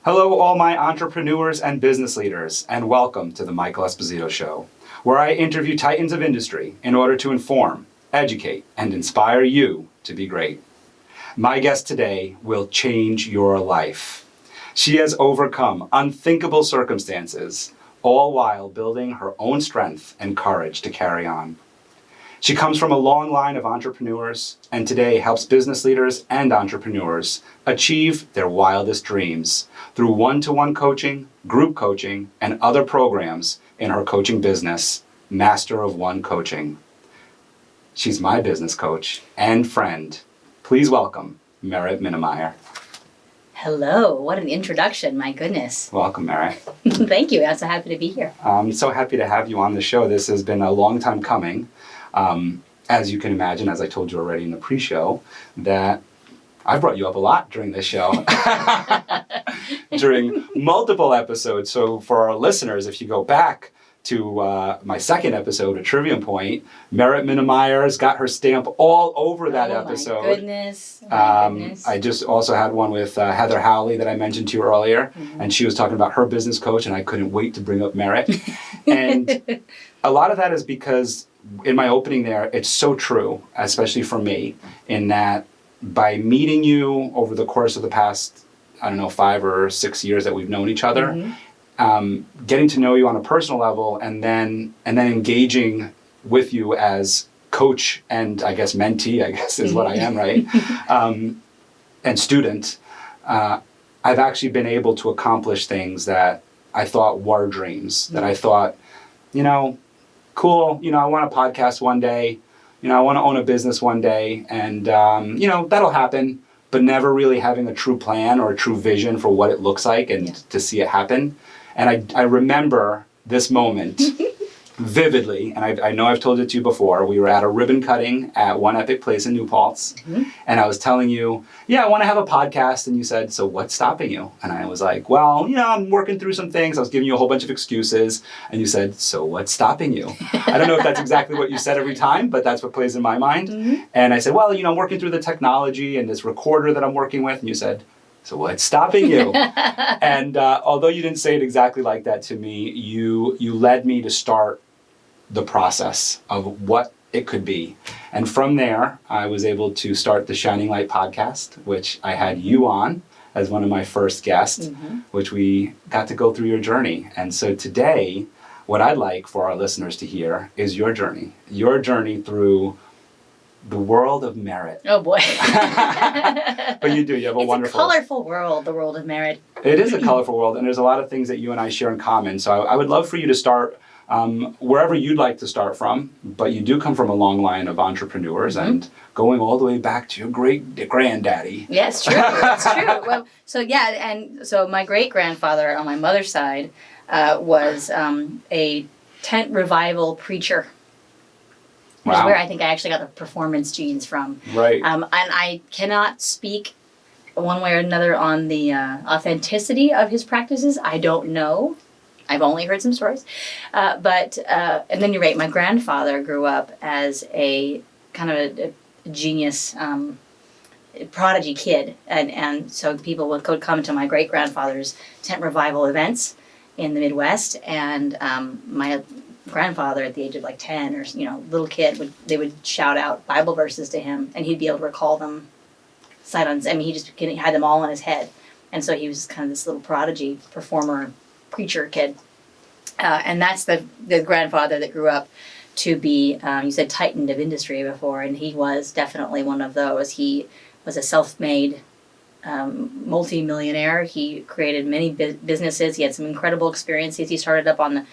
Hello, all my entrepreneurs and business leaders, and welcome to the Michael Esposito Show, where I interview titans of industry in order to inform, educate, and inspire you to be great. My guest today will change your life. She has overcome unthinkable circumstances, all while building her own strength and courage to carry on. She comes from a long line of entrepreneurs and today helps business leaders and entrepreneurs achieve their wildest dreams through one-to-one coaching, group coaching, and other programs in her coaching business, Master of One Coaching. She's my business coach and friend. Please welcome Merritt Minnemeyer. Hello, what an introduction, my goodness. Welcome, Merritt. Thank you, I'm so happy to be here. I'm so happy to have you on the show. This has been a long time coming. As you can imagine, as I told you already in the pre-show, that I brought you up a lot during this show, during multiple episodes. So for our listeners, if you go back to my second episode, A Trivium Point, Merritt Minnemeyer's got her stamp all over that episode. My goodness. I just also had one with Heather Howley that I mentioned to you earlier, and she was talking about her business coach, and I couldn't wait to bring up Merritt. And a lot of that is because in my opening there, it's so true, especially for me, in that by meeting you over the course of the past, 5 or 6 years that we've known each other, getting to know you on a personal level and then engaging with you as coach and I guess mentee, I guess is what I am, right? And student, I've actually been able to accomplish things that I thought were dreams, that I thought, cool, I want a podcast one day, I want to own a business one day, and, that'll happen, but never really having a true plan or a true vision for what it looks like and to see it happen. And I remember this moment vividly, and I know I've told it to you before. We were at a ribbon cutting at One Epic Place in New Paltz, and I was telling you, I want to have a podcast, and you said, so what's stopping you? And I was like, well, I'm working through some things. I was giving you a whole bunch of excuses, and you said, so what's stopping you? I don't know if that's exactly what you said every time, but that's what plays in my mind. And I said, well, I'm working through the technology and this recorder that I'm working with, and you said, so what's stopping you? And although you didn't say it exactly like that to me, you led me to start the process of what it could be. And from there, I was able to start the Shining Light podcast, which I had you on as one of my first guests, which we got to go through your journey. And so today, what I'd like for our listeners to hear is your journey through the world of Merritt. Oh boy. But you have a wonderful... It's a colorful world, the world of Merritt. It is a colorful world, and there's a lot of things that you and I share in common. So I would love for you to start wherever you'd like to start from, but you do come from a long line of entrepreneurs and going all the way back to your great-granddaddy. Yeah, it's true. It's true. Well, so my great-grandfather on my mother's side was a tent revival preacher. Which is where I think I actually got the performance genes from. Right. And I cannot speak one way or another on the authenticity of his practices. I don't know. I've only heard some stories. And then you're right, my grandfather grew up as a kind of a genius prodigy kid. And so people would come to my great-grandfather's tent revival events in the Midwest. And my grandfather at the age of 10 or little kid they would shout out Bible verses to him and he'd be able to recall them sight on. He had them all in his head, and so he was kind of this little prodigy performer preacher kid, and that's the grandfather that grew up to be you said titan of industry before, and he was definitely one of those. He was a self-made multi-millionaire. He created many businesses. He had some incredible experiences. He started up on the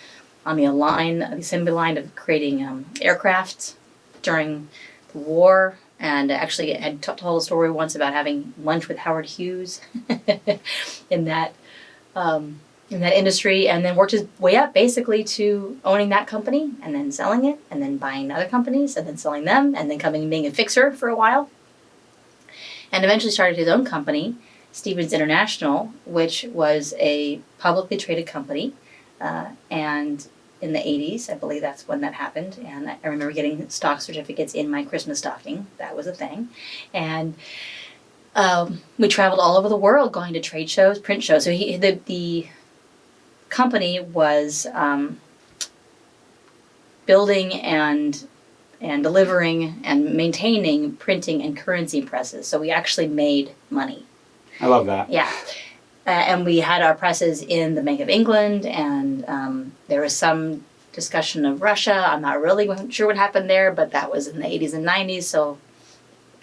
assembly line of creating aircraft during the war, and actually had told a story once about having lunch with Howard Hughes in that industry, and then worked his way up basically to owning that company and then selling it and then buying other companies and then selling them and then coming and being a fixer for a while, and eventually started his own company, Stevens International, which was a publicly traded company, and in the 80s, I believe that's when that happened. And I remember getting stock certificates in my Christmas stocking. That was a thing. And we traveled all over the world going to trade shows, print shows. So the company was building and delivering and maintaining printing and currency presses. So we actually made money. I love that. Yeah. And we had our presses in the Bank of England, and there was some discussion of Russia. I'm not really sure what happened there, but that was in the 80s and 90s. So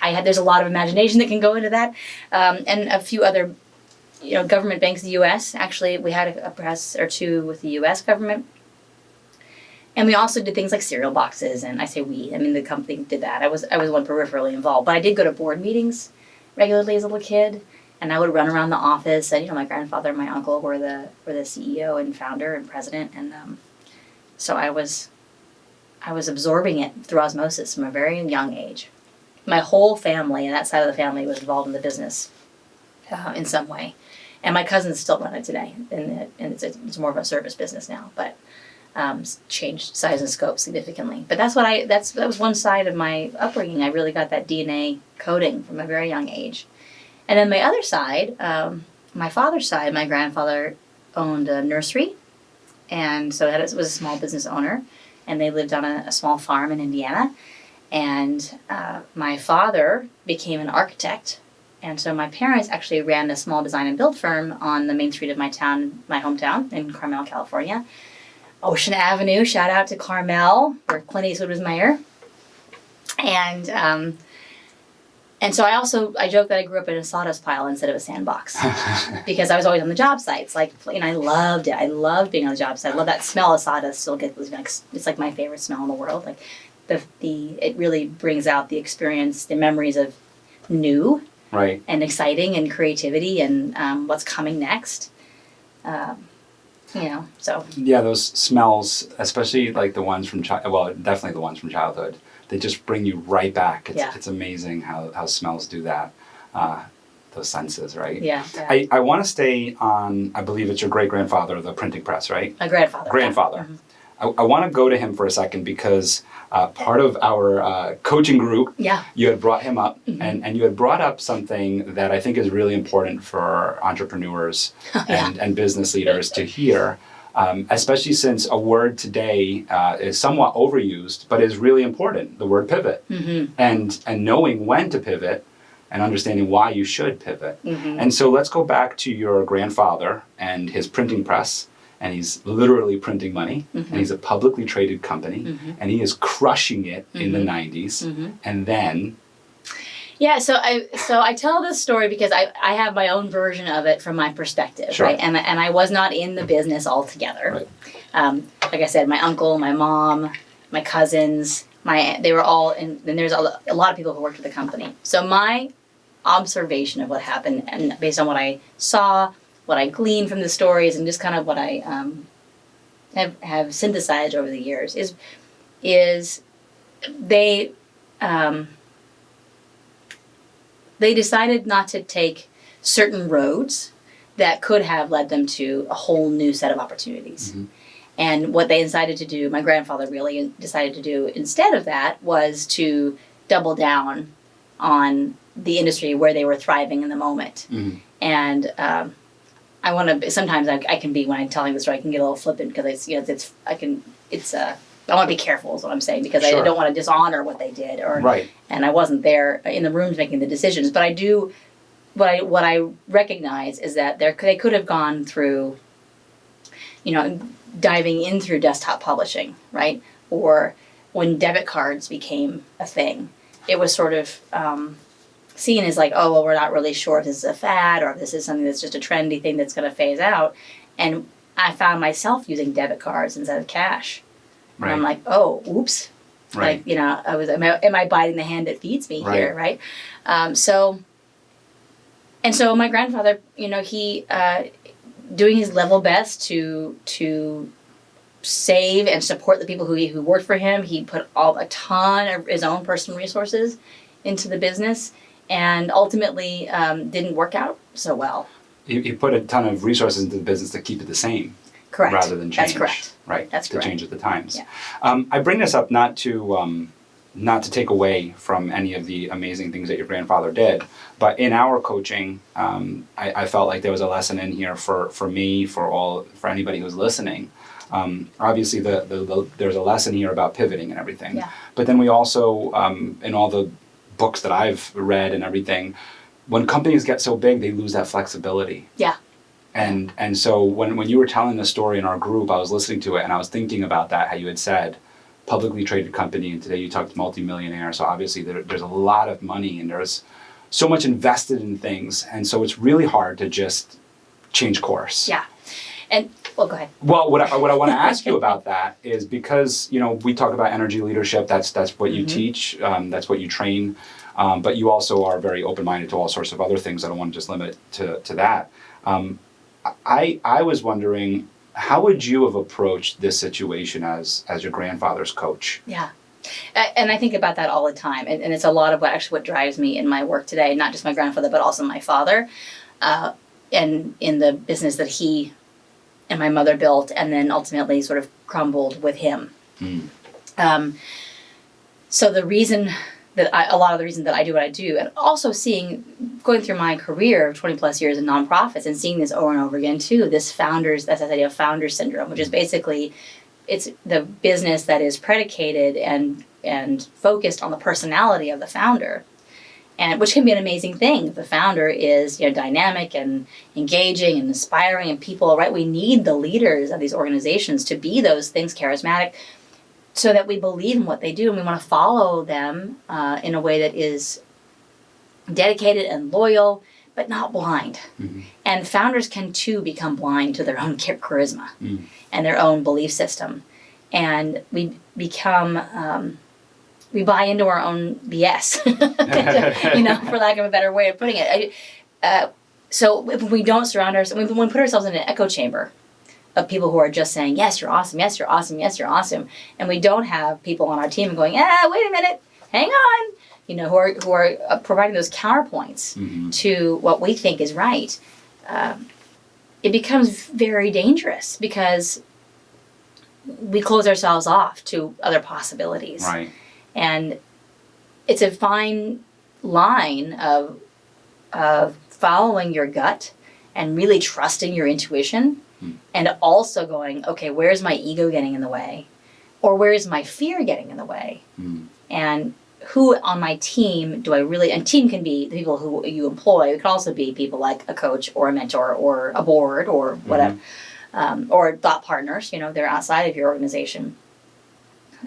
there's a lot of imagination that can go into that. And a few other, government banks, the U.S. Actually, we had a press or two with the U.S. government. And we also did things like cereal boxes, and I say we, I mean the company did that. I was one peripherally involved, but I did go to board meetings regularly as a little kid, and I would run around the office. And my grandfather and my uncle were the CEO and founder and president, and so I was absorbing it through osmosis from a very young age. My whole family and that side of the family was involved in the business in some way, and my cousins still run it today, and it's more of a service business now, but. Changed size and scope significantly. But that was one side of my upbringing. I really got that DNA coding from a very young age. And then my other side, my father's side, my grandfather owned a nursery. And so was a small business owner. And they lived on a small farm in Indiana. And my father became an architect. And so my parents actually ran a small design and build firm on the main street of my hometown in Carmel, California. Ocean Avenue, shout out to Carmel, where Clint Eastwood was mayor. And so I joke that I grew up in a sawdust pile instead of a sandbox because I was always on the job sites. I loved it. I loved being on the job site. I love that smell of sawdust. It's like my favorite smell in the world. Like it really brings out the experience, the memories of new, right, and exciting and creativity and what's coming next. So. Yeah, those smells, especially like the ones from definitely the ones from childhood, they just bring you right back. It's amazing how smells do that. Those senses, right? Yeah. I want to stay on, I believe it's your great-grandfather, the printing press, right? My grandfather. Grandfather. Mm-hmm. I want to go to him for a second because part of our coaching group, you had brought him up, mm-hmm. and you had brought up something that I think is really important for entrepreneurs and business leaders to hear, especially since a word today is somewhat overused, but is really important, the word pivot. Mm-hmm. And knowing when to pivot and understanding why you should pivot. Mm-hmm. And so let's go back to your grandfather and his printing press. And he's literally printing money, mm-hmm. and he's a publicly traded company, mm-hmm. and he is crushing it mm-hmm. in the 90s. Mm-hmm. And then... Yeah, so I tell this story because I have my own version of it from my perspective, sure. Right? And I was not in the business altogether. Right. Like I said, my uncle, my mom, my cousins, they were all in, and there's a lot of people who worked with the company. So my observation of what happened, and based on what I saw, what I gleaned from the stories, and just kind of what I have synthesized over the years is they decided not to take certain roads that could have led them to a whole new set of opportunities. Mm-hmm. And what they decided to do, my grandfather really decided to do instead of that, was to double down on the industry where they were thriving in the moment. Mm-hmm. And I want to. Sometimes I can be, when I'm telling the story, I can get a little flippant because I want to be careful is what I'm saying, because sure. I don't want to dishonor what they did, right. And I wasn't there in the rooms making the decisions. But I do. What I recognize is that they could have gone through, diving in through desktop publishing, right? Or when debit cards became a thing, it was sort of. Seen as like, oh, well, we're not really sure if this is a fad or if this is something that's just a trendy thing that's going to phase out. And I found myself using debit cards instead of cash. Right. And I'm like, oh, oops. Right. Like, am I biting the hand that feeds me here, right? So my grandfather, he, doing his level best to save and support the people who worked for him, he put a ton of his own personal resources into the business. And ultimately didn't work out so well. He put a ton of resources into the business to keep it the same. Correct. Rather than change. That's correct. Right. That's correct. To change with the times. Yeah. I bring this up not to not to take away from any of the amazing things that your grandfather did, but in our coaching, I felt like there was a lesson in here for me, for anybody who's listening. Obviously, there's a lesson here about pivoting and everything. Yeah. But then we also, in all the books that I've read and everything, when companies get so big, they lose that flexibility. Yeah. And so when you were telling the story in our group, I was listening to it and I was thinking about that, how you had said, publicly traded company, and today you talked multimillionaire. So obviously there's a lot of money and there's so much invested in things. And so it's really hard to just change course. Yeah. And, well, go ahead. Well, what I want to ask you about that is because, we talk about energy leadership, that's what you teach, that's what you train, but you also are very open-minded to all sorts of other things. I don't want to just limit to that. I was wondering, how would you have approached this situation as your grandfather's coach? Yeah. And I think about that all the time. And it's a lot of what drives me in my work today, not just my grandfather, but also my father, and in the business that he and my mother built and then ultimately sort of crumbled with him. So a lot of the reason that I do what I do, and also going through my career of 20 plus years in nonprofits and seeing this over and over again too, this idea of founder syndrome, which is basically, it's the business that is predicated and focused on the personality of the founder, and which can be an amazing thing. The founder is dynamic and engaging and inspiring, and people, right? We need the leaders of these organizations to be those things, charismatic, so that we believe in what they do and we want to follow them in a way that is dedicated and loyal, but not blind. Mm-hmm. And founders can too become blind to their own charisma and their own belief system. And we become, we buy into our own BS, for lack of a better way of putting it. So if we don't surround ourselves, when we put ourselves in an echo chamber of people who are just saying, yes, you're awesome, yes, you're awesome, yes, you're awesome, and we don't have people on our team going, wait a minute, hang on, who are providing those counterpoints to what we think is right, it becomes very dangerous because we close ourselves off to other possibilities. Right. And it's a fine line of following your gut and really trusting your intuition, and also going, okay, where's my ego getting in the way? Or where's my fear getting in the way? And who on my team do I really, and team can be the people who you employ. It could also be people like a coach or a mentor or a board or whatever, or thought partners, they're outside of your organization.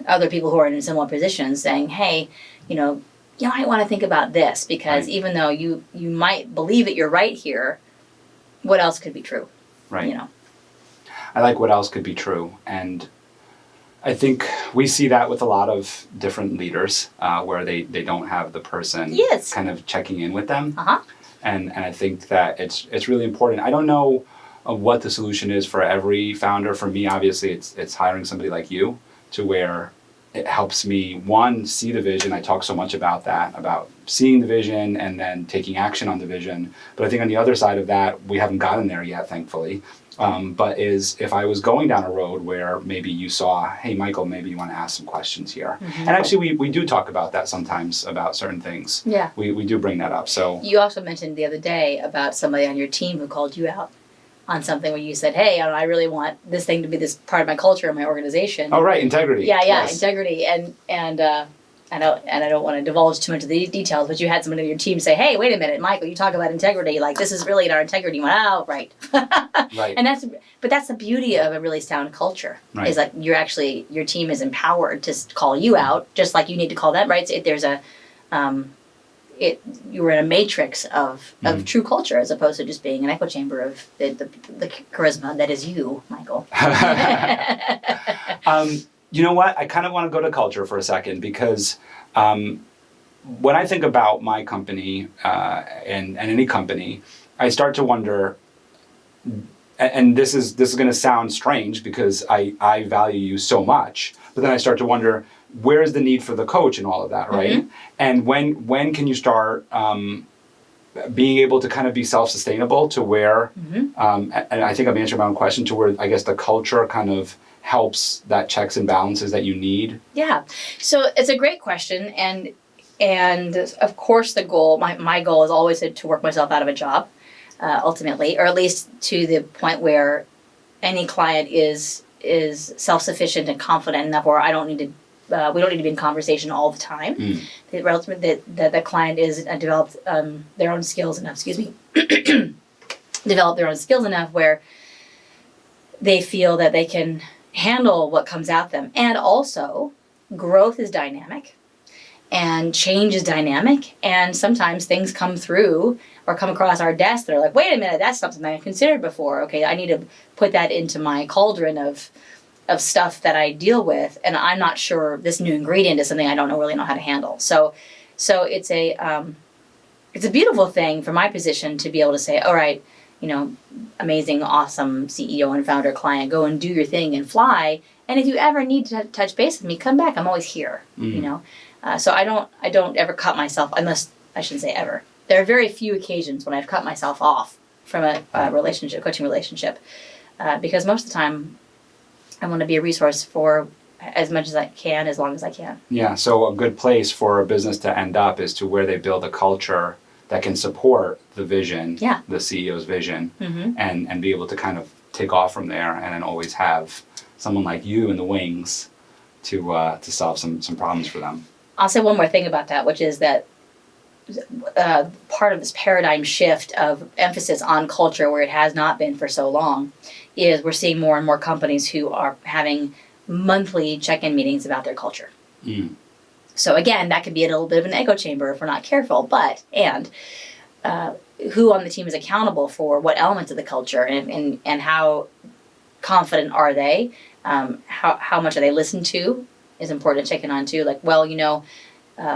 Other people who are in similar positions saying, hey, you might want to think about this because even though you might believe that you're right here, what else could be true? Right. I like what else could be true. And I think we see that with a lot of different leaders where they don't have the person kind of checking in with them. And I think that it's really important. I don't know what the solution is for every founder. For me, obviously, it's hiring somebody like you to where it helps me, one, see the vision. I talk so much about that, about seeing the vision and then taking action on the vision. But I think on the other side of that, we haven't gotten there yet, thankfully. But if I was going down a road where maybe you saw, hey, Michael, maybe you want to ask some questions here. And actually, we do talk about that sometimes, about certain things. Yeah. We do bring that up. So you also mentioned the other day about somebody on your team who called you out on something where you said, hey, I really want this thing to be this part of my culture and my organization. Oh, right, integrity. Yeah, yes. Integrity. And I don't want to divulge too much of the details, but you had someone in your team say, hey, wait a minute, Michael, you talk about integrity, like this is really in our integrity. You went, oh, right. Right. And that's the beauty of a really sound culture, is like your team is empowered to call you out, just like you need to call them, right? So if there's you were in a matrix of true culture as opposed to just being an echo chamber of the charisma that is you, Michael. You know what? I kind of want to go to culture for a second because when I think about my company and any company, I start to wonder, and this is going to sound strange because I value you so much, but then I start to wonder, where is the need for the coach and all of that, right? And when can you start being able to kind of be self-sustainable to where, and I think I'm answering my own question, to where I guess the culture kind of helps that checks and balances that you need? Yeah. So it's a great question. And of course, the goal, my goal is always to work myself out of a job, ultimately, or at least to the point where any client is self-sufficient and confident enough where I don't need to, we don't need to be in conversation all the time. That the client is developed their own skills enough, develop their own skills enough where they feel that they can handle what comes at them. And also, growth is dynamic. And change is dynamic, and sometimes things come through or come across our desk that are like, wait a minute, that's not something I've considered before. Okay, I need to put that into my cauldron of stuff that I deal with, and I'm not sure this new ingredient is something I don't really know how to handle. So it's a beautiful thing from my position to be able to say, all right, amazing, awesome CEO and founder client, go and do your thing and fly. And if you ever need to touch base with me, come back. I'm always here. So I don't ever cut myself, unless, I shouldn't say ever. There are very few occasions when I've cut myself off from a coaching relationship, because most of the time I want to be a resource for as much as I can, as long as I can. Yeah, so a good place for a business to end up is to where they build a culture that can support the vision, the CEO's vision, and be able to kind of take off from there, and then always have someone like you in the wings to solve some problems for them. I'll say one more thing about that, which is that part of this paradigm shift of emphasis on culture, where it has not been for so long, is we're seeing more and more companies who are having monthly check-in meetings about their culture. So again, that could be a little bit of an echo chamber if we're not careful, who on the team is accountable for what elements of the culture, and how confident are they? How much are they listened to is important to check in on too. Like,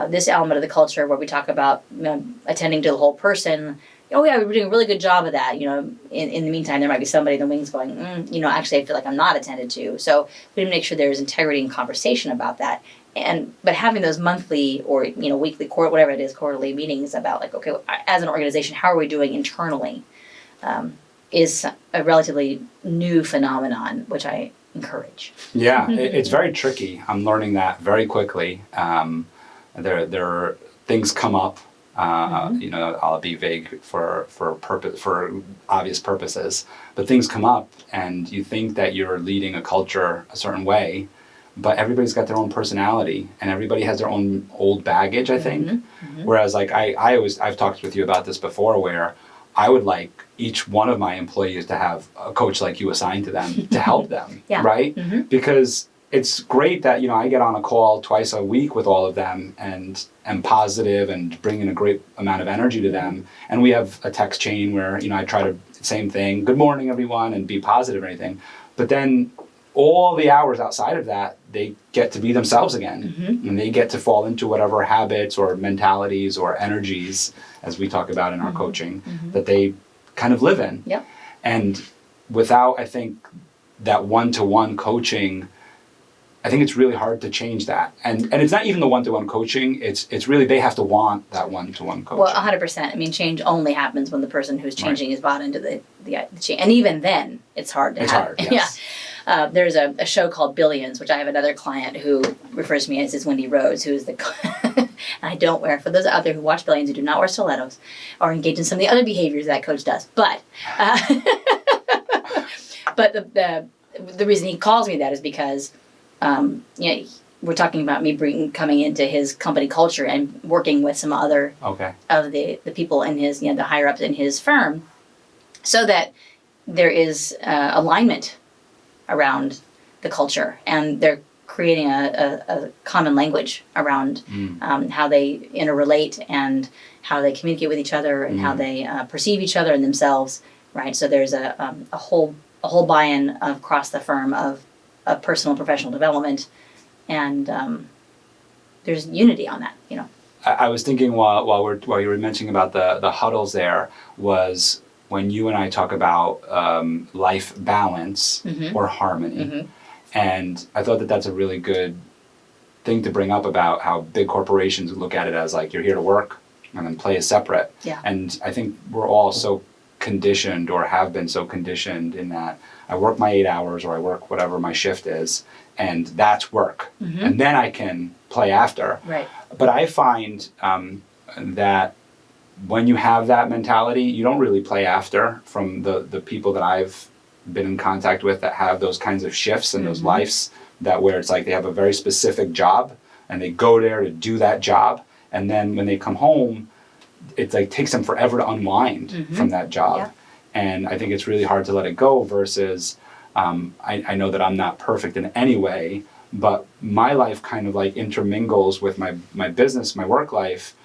this element of the culture where we talk about attending to the whole person. Oh yeah, we're doing a really good job of that. In the meantime, there might be somebody in the wings going, actually, I feel like I'm not attended to. So we need to make sure there's integrity and conversation about that. But having those monthly or weekly, whatever it is, quarterly meetings about like, okay, as an organization, how are we doing internally, is a relatively new phenomenon, which I encourage. Yeah, it's very tricky. I'm learning that very quickly. There are things come up. I'll be vague for obvious purposes, but things come up, and you think that you're leading a culture a certain way, but everybody's got their own personality, and everybody has their own old baggage, I think. Whereas, like I've talked with you about this before, where I would like each one of my employees to have a coach like you assigned to them to help them, right? Because it's great that, I get on a call twice a week with all of them and am positive and bring in a great amount of energy to them. And we have a text chain where, I try to, same thing, good morning, everyone, and be positive and everything. But then all the hours outside of that, they get to be themselves again. And they get to fall into whatever habits or mentalities or energies, as we talk about in our coaching, that they kind of live in. And without, I think, that one-to-one coaching, I think it's really hard to change that. And it's not even the one-to-one coaching, it's really they have to want that one-to-one coaching. Well, 100%. I mean, change only happens when the person who's changing is bought into the change. And even then, it's hard to have. It's hard, yes. There's a show called Billions, which I have another client who refers to me as his Wendy Rose, who is the... I don't wear, for those out there who watch Billions who do not wear stilettos or engage in some of the other behaviors that coach does. But but the reason he calls me that is because we're talking about me coming into his company culture and working with some other of the people in his, the higher ups in his firm, so that there is alignment around the culture, and they're creating a common language around how they interrelate and how they communicate with each other and how they perceive each other and themselves, right? So there's a whole buy-in across the firm of personal and professional development, and there's unity on that, I was thinking while you were mentioning about the huddles, there was when you and I talk about life balance or harmony. And I thought that that's a really good thing to bring up about how big corporations look at it as like, you're here to work and then play is separate. And I think we're all so conditioned or have been so conditioned in that I work my 8 hours or I work whatever my shift is, and that's work. And then I can play after. Right. But I find that when you have that mentality, you don't really play after. From the people that I've been in contact with that have those kinds of shifts and those lives, that where it's like they have a very specific job and they go there to do that job, and then when they come home, it like takes them forever to unwind from that job. Yeah. And I think it's really hard to let it go versus I know that I'm not perfect in any way, but my life kind of like intermingles with my business, my work life.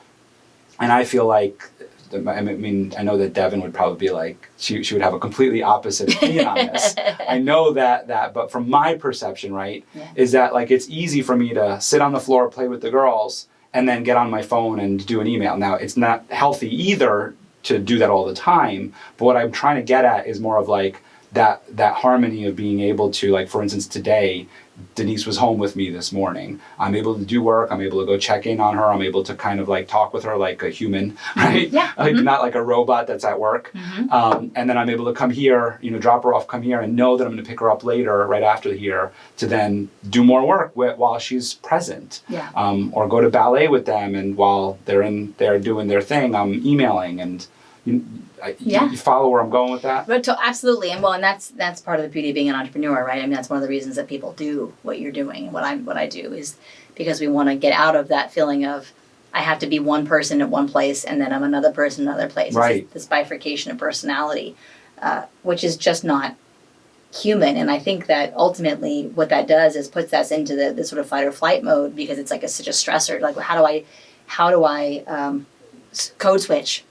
And I feel like, I mean, I know that Devin would probably be like, she would have a completely opposite opinion on this. I know that, but from my perception, right, is that like it's easy for me to sit on the floor, play with the girls, and then get on my phone and do an email. Now, it's not healthy either to do that all the time, but what I'm trying to get at is more of like that harmony of being able to, like, for instance, today, Denise was home with me this morning. I'm able to do work. I'm able to go check in on her. I'm able to kind of like talk with her like a human, right? Yeah. Like not like a robot that's at work. And then I'm able to come here, drop her off, come here, and know that I'm going to pick her up later, right after here, to then do more work while she's present. Yeah. Or go to ballet with them, and while they're in there doing their thing, I'm emailing. And you follow where I'm going with that? But absolutely, and that's part of the beauty of being an entrepreneur, right? I mean, that's one of the reasons that people do what you're doing, and what I do is because we want to get out of that feeling of I have to be one person at one place and then I'm another person in another place. Right. It's this bifurcation of personality, which is just not human. And I think that ultimately what that does is puts us into the sort of fight or flight mode, because it's like such a stressor. Like, how do I code switch?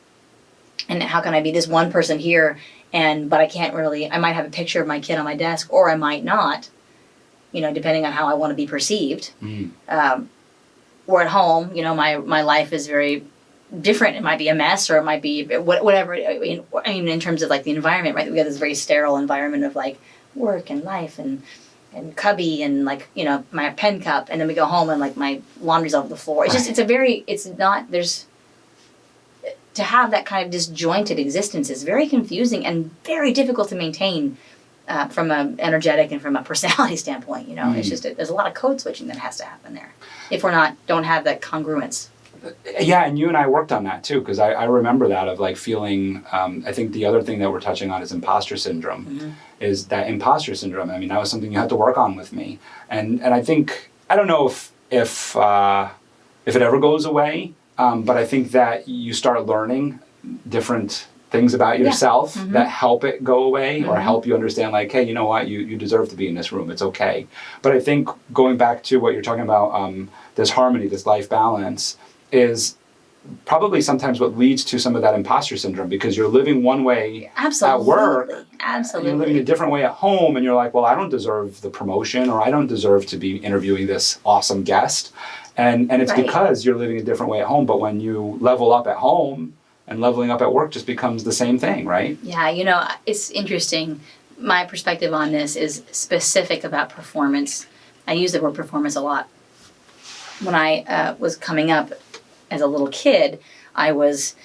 And how can I be this one person here, but I can't really, I might have a picture of my kid on my desk, or I might not, depending on how I want to be perceived. Or at home, my life is very different. It might be a mess, or it might be whatever. I mean, in terms of like the environment, right? We have this very sterile environment of like work and life and cubby and like, my pen cup. And then we go home and like my laundry's over the floor. It's just, to have that kind of disjointed existence is very confusing and very difficult to maintain from an energetic and from a personality standpoint. It's just there's a lot of code switching that has to happen there if don't have that congruence. Yeah, and you and I worked on that too, because I remember that of like feeling. I think the other thing that we're touching on is imposter syndrome. Is that imposter syndrome? I mean, that was something you had to work on with me, and I think I don't know if it ever goes away. But I think that you start learning different things about yourself that help it go away or help you understand like, hey, you know what, you deserve to be in this room. It's okay. But I think going back to what you're talking about, this harmony, this life balance is probably sometimes what leads to some of that imposter syndrome, because you're living one way at work. Absolutely. You're living a different way at home, and you're like, well, I don't deserve the promotion, or I don't deserve to be interviewing this awesome guest. And it's because you're living a different way at home. But when you level up at home, and leveling up at work just becomes the same thing, right? Yeah, it's interesting. My perspective on this is specific about performance. I use the word performance a lot. When I was coming up as a little kid, I was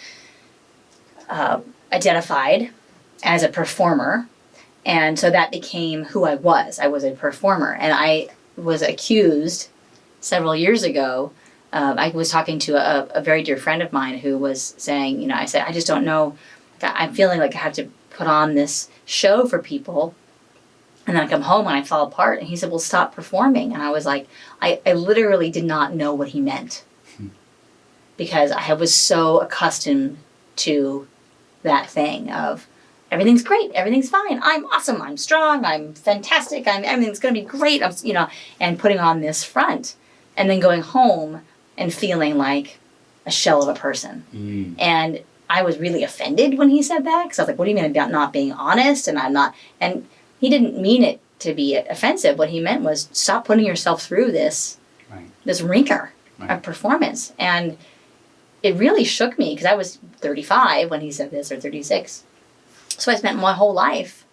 identified as a performer. And so that became who I was. I was a performer. And I was accused several years ago. I was talking to a very dear friend of mine who was saying, I said, I just don't know. I'm feeling like I have to put on this show for people. And then I come home and I fall apart. And he said, well, stop performing. And I was like, I literally did not know what he meant. Because I was so accustomed to that thing of everything's great, everything's fine, I'm awesome, I'm strong, I'm fantastic, everything's going to be great, and putting on this front. And then going home and feeling like a shell of a person. And I was really offended when he said that, because I was like, what do you mean about not being honest? And I'm not, and he didn't mean it to be offensive. What he meant was stop putting yourself through this ringer of performance. And it really shook me, because I was 35 when he said this, or 36. So I spent my whole life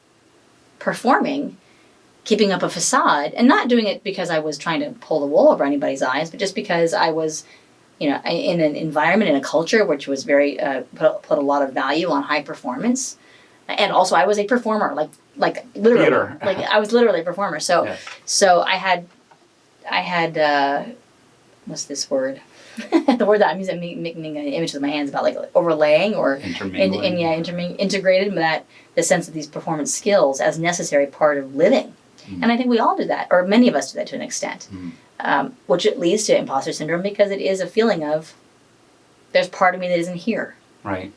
performing, keeping up a facade, and not doing it because I was trying to pull the wool over anybody's eyes, but just because I was, in an environment, in a culture which was very, put a lot of value on high performance. And also I was a performer, like literally, Theater. like I was literally a performer. So, Yeah. so I had, what's this word? The word that I'm using, making an image with my hands about like overlaying or Intermingling. integrated that the sense of these performance skills as necessary part of living. And I think we all do that, or many of us do that to an extent, which it leads to imposter syndrome because it is a feeling of there's part of me that isn't here. Right.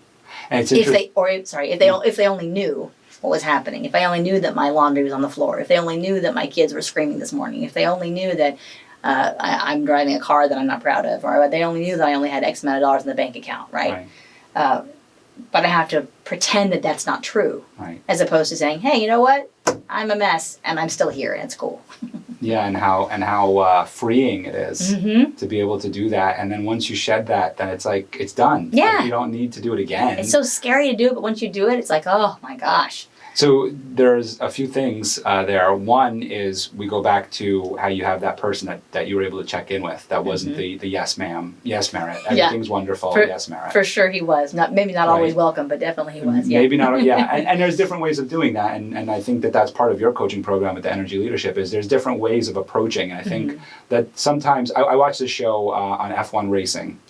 And it's If they only knew what was happening, if I only knew that my laundry was on the floor, if they only knew that my kids were screaming this morning, if they only knew that I'm driving a car that I'm not proud of, or they only knew that I only had X amount of dollars in the bank account, right? But I have to pretend that that's not true, as opposed to saying, hey, you know what? I'm a mess, and I'm still here, and it's cool. Yeah, and how freeing it is to be able to do that. And then once you shed that, then it's like, it's done. Yeah. Like, you don't need to do it again. It's so scary to do it, but once you do it, it's like, oh my gosh. So there's a few things there. One is we go back to how you have that person that you were able to check in with. That wasn't the yes ma'am, yes Merritt. Everything's wonderful, yes Merritt. For sure he was. Maybe not always welcome, but definitely he was. Yeah. Maybe not, yeah. And there's different ways of doing that. And I think that's part of your coaching program with the Energy Leadership is there's different ways of approaching. And I think that sometimes, I watch this show on F1 racing.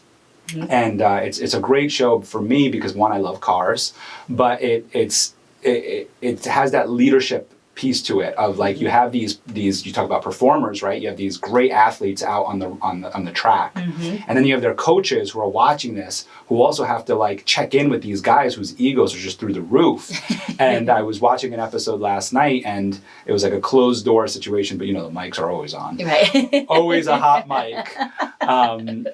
And it's a great show for me because one, I love cars, but it has that leadership piece to it of like you have these you talk about performers, right? You have these great athletes out on the track, and then you have their coaches who are watching this who also have to like check in with these guys whose egos are just through the roof. And I was watching an episode last night, and it was like a closed door situation, but you know the mics are always on, right? Always a hot mic, and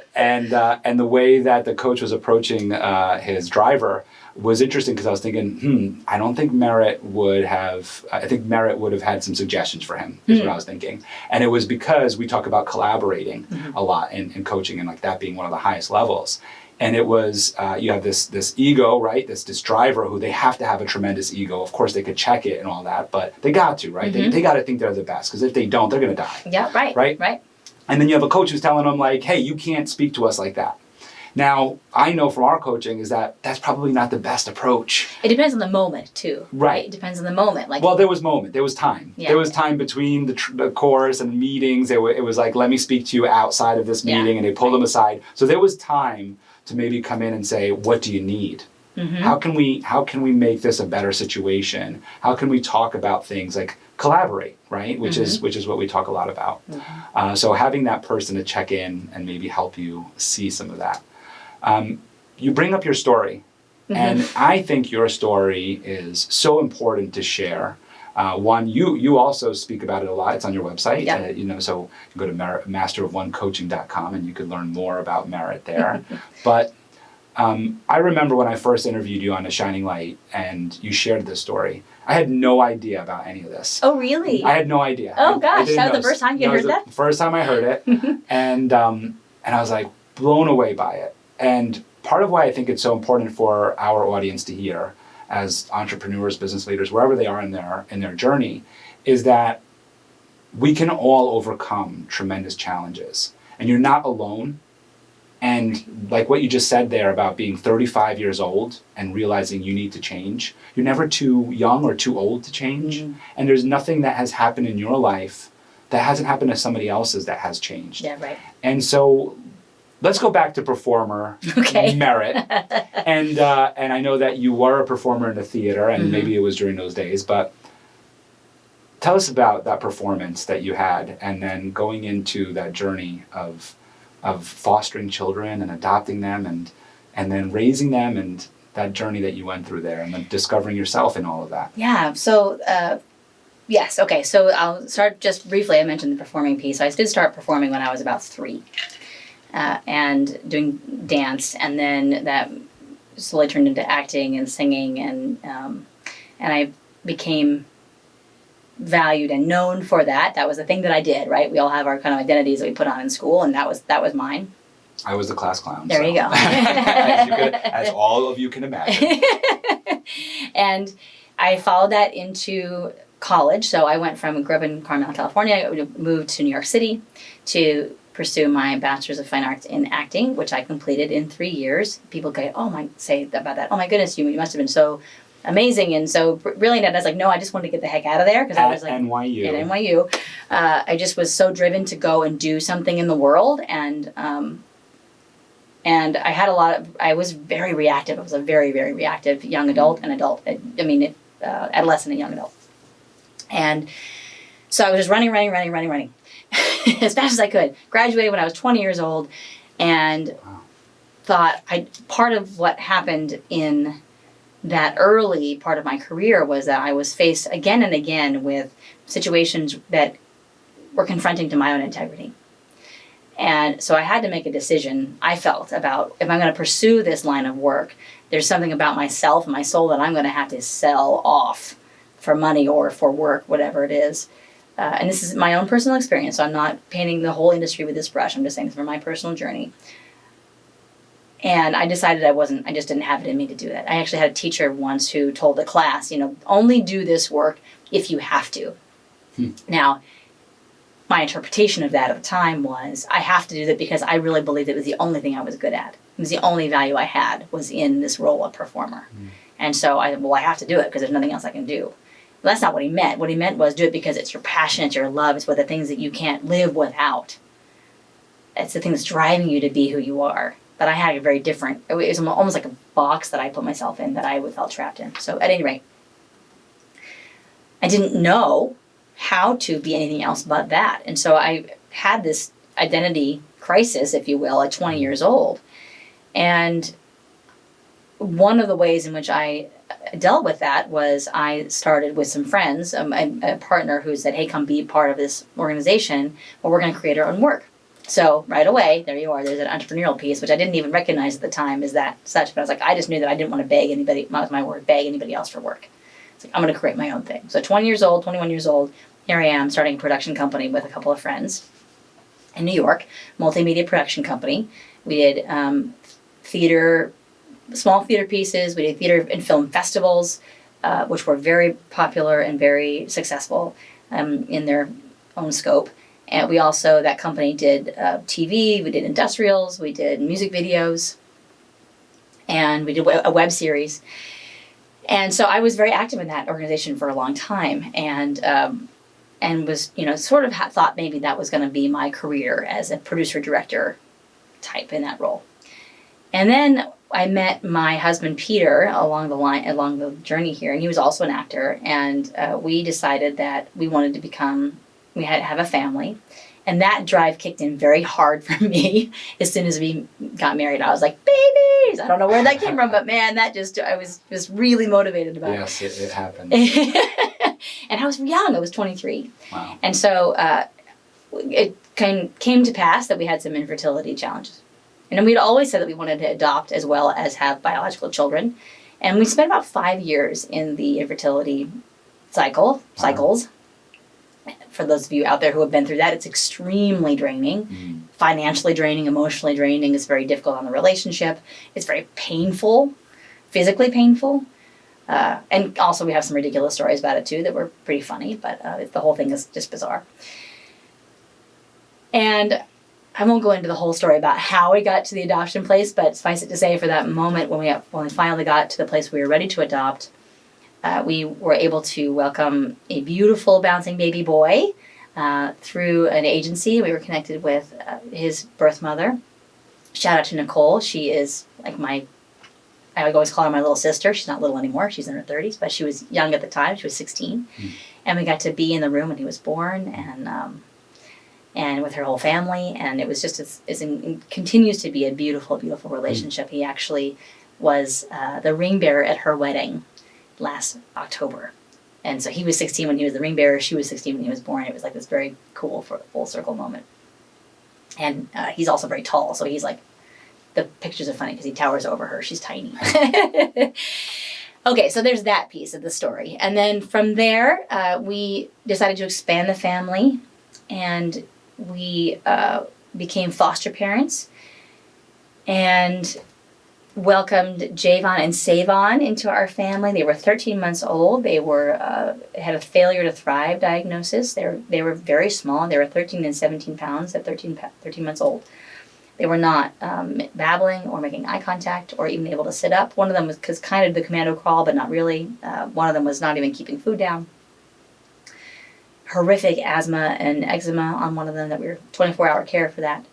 the way that the coach was approaching his driver was interesting because I was thinking, I don't think Merritt would have, I think Merritt would have had some suggestions for him, is what I was thinking. And it was because we talk about collaborating a lot in coaching and like that being one of the highest levels. And it was, you have this ego, right? This driver who they have to have a tremendous ego. Of course, they could check it and all that, but they got to, right? They got to think they're the best because if they don't, they're going to die. Yeah, right. Right? And then you have a coach who's telling them like, hey, you can't speak to us like that. Now, I know from our coaching is that that's probably not the best approach. It depends on the moment, too. Right. It depends on the moment. Like, well, there was time. Yeah. There was time between the course and meetings. It was like, let me speak to you outside of this meeting, and they pulled them aside. So there was time to maybe come in and say, what do you need? How can we make this a better situation? How can we talk about things like collaborate, right? Which is what we talk a lot about. So having that person to check in and maybe help you see some of that. You bring up your story, and I think your story is so important to share. One, you also speak about it a lot. It's on your website, so you go to masterofonecoaching.com and you can learn more about Merritt there. But I remember when I first interviewed you on A Shining Light and you shared this story. I had no idea about any of this. Oh, really? I had no idea. Oh, gosh. That was the first time you heard that? The first time I heard it. And I was like blown away by it. And part of why I think it's so important for our audience to hear as entrepreneurs, business leaders, wherever they are in their journey, is that we can all overcome tremendous challenges. And you're not alone. And like what you just said there about being 35 years old and realizing you need to change, you're never too young or too old to change. And there's nothing that has happened in your life that hasn't happened to somebody else's that has changed. Yeah, right. And so let's go back to performer Merritt. And I know that you were a performer in the theater, and maybe it was during those days, but tell us about that performance that you had and then going into that journey of fostering children and adopting them and then raising them and that journey that you went through there and then discovering yourself in all of that. Yeah, so yes, okay, so I'll start just briefly. I mentioned the performing piece. So I did start performing when I was about 3. And doing dance, and then that slowly turned into acting and singing, and I became valued and known for that. That was the thing that I did, right? We all have our kind of identities that we put on in school, and that was mine. I was the class clown. There you go. as all of you can imagine. And I followed that into college. So I grew up in Carmel, California. I moved to New York City to pursue my Bachelor's of Fine Arts in Acting, which I completed in 3 years. People say about that, oh my goodness, you must have been so amazing and so brilliant. And I was like, no, I just wanted to get the heck out of there because I was like NYU. At NYU. I just was so driven to go and do something in the world, and I had I was very reactive. I was a very, very reactive young adult and adolescent and young adult. And so I was just running as fast as I could. Graduated when I was 20 years old, and thought part of what happened in that early part of my career was that I was faced again and again with situations that were confronting to my own integrity. And so I had to make a decision, I felt, about if I'm going to pursue this line of work, there's something about myself and my soul that I'm going to have to sell off for money or for work, whatever it is. And this is my own personal experience, so I'm not painting the whole industry with this brush. I'm just saying this from my personal journey. And I decided I just didn't have it in me to do that. I actually had a teacher once who told the class, only do this work if you have to. Now, my interpretation of that at the time was I have to do that because I really believed it was the only thing I was good at. It was the only value I had was in this role of performer. And so I have to do it because there's nothing else I can do. Well, that's not what he meant. What he meant was do it because it's your passion, it's your love, it's what the things that you can't live without. It's the thing that's driving you to be who you are. But I had a very different, it was almost like a box that I put myself in that I felt trapped in. So at any rate, I didn't know how to be anything else but that. And so I had this identity crisis, if you will, at 20 years old. And one of the ways in which I dealt with that was I started with some friends, a partner who said, hey, come be part of this organization, but we're going to create our own work. So right away, there you are, there's an entrepreneurial piece, which I didn't even recognize at the time as that such, but I was like, I just knew that I didn't want to beg anybody, that was my word, beg anybody else for work. It's like, I'm going to create my own thing. So 21 years old, here I am starting a production company with a couple of friends in New York, multimedia production company. We did theater, small theater pieces, we did theater and film festivals, which were very popular and very successful in their own scope. And we also, that company did TV, we did industrials, we did music videos, and we did a web series. And so I was very active in that organization for a long time, and was, sort of thought maybe that was going to be my career as a producer-director type in that role. And then I met my husband, Peter, along the journey here, and he was also an actor, and we decided that we wanted to we had to have a family, and that drive kicked in very hard for me as soon as we got married. I was like, babies! I don't know where that came from, but man, I was just really motivated about it. Yes, it happened. And I was young, I was 23. Wow. And so it came to pass that we had some infertility challenges. And we'd always said that we wanted to adopt as well as have biological children. And we spent about 5 years in the infertility cycles. For those of you out there who have been through that, it's extremely draining, financially draining, emotionally draining. It's very difficult on the relationship. It's very painful, physically painful. And also we have some ridiculous stories about it too that were pretty funny, but the whole thing is just bizarre. And I won't go into the whole story about how we got to the adoption place, but suffice it to say for that moment when we finally got to the place we were ready to adopt, we were able to welcome a beautiful bouncing baby boy through an agency. We were connected with his birth mother. Shout out to Nicole. She is like I would always call her my little sister. She's not little anymore. She's in her 30s, but she was young at the time. She was 16. And we got to be in the room when he was born and with her whole family. And it was just, it continues to be a beautiful, beautiful relationship. He actually was the ring bearer at her wedding last October. And so he was 16 when he was the ring bearer. She was 16 when he was born. It was like this very cool full circle moment. And he's also very tall. So he's like, the pictures are funny because he towers over her. She's tiny. Okay, so there's that piece of the story. And then from there, we decided to expand the family. And we became foster parents. And welcomed Javon and Savon into our family. They were 13 months old. They had a failure to thrive diagnosis. They were very small. They were 13 and 17 pounds at 13 months old. They were not babbling or making eye contact or even able to sit up. One of them was kind of the commando crawl, but not really. One of them was not even keeping food down. Horrific asthma and eczema on one of them that we were 24-hour care for that.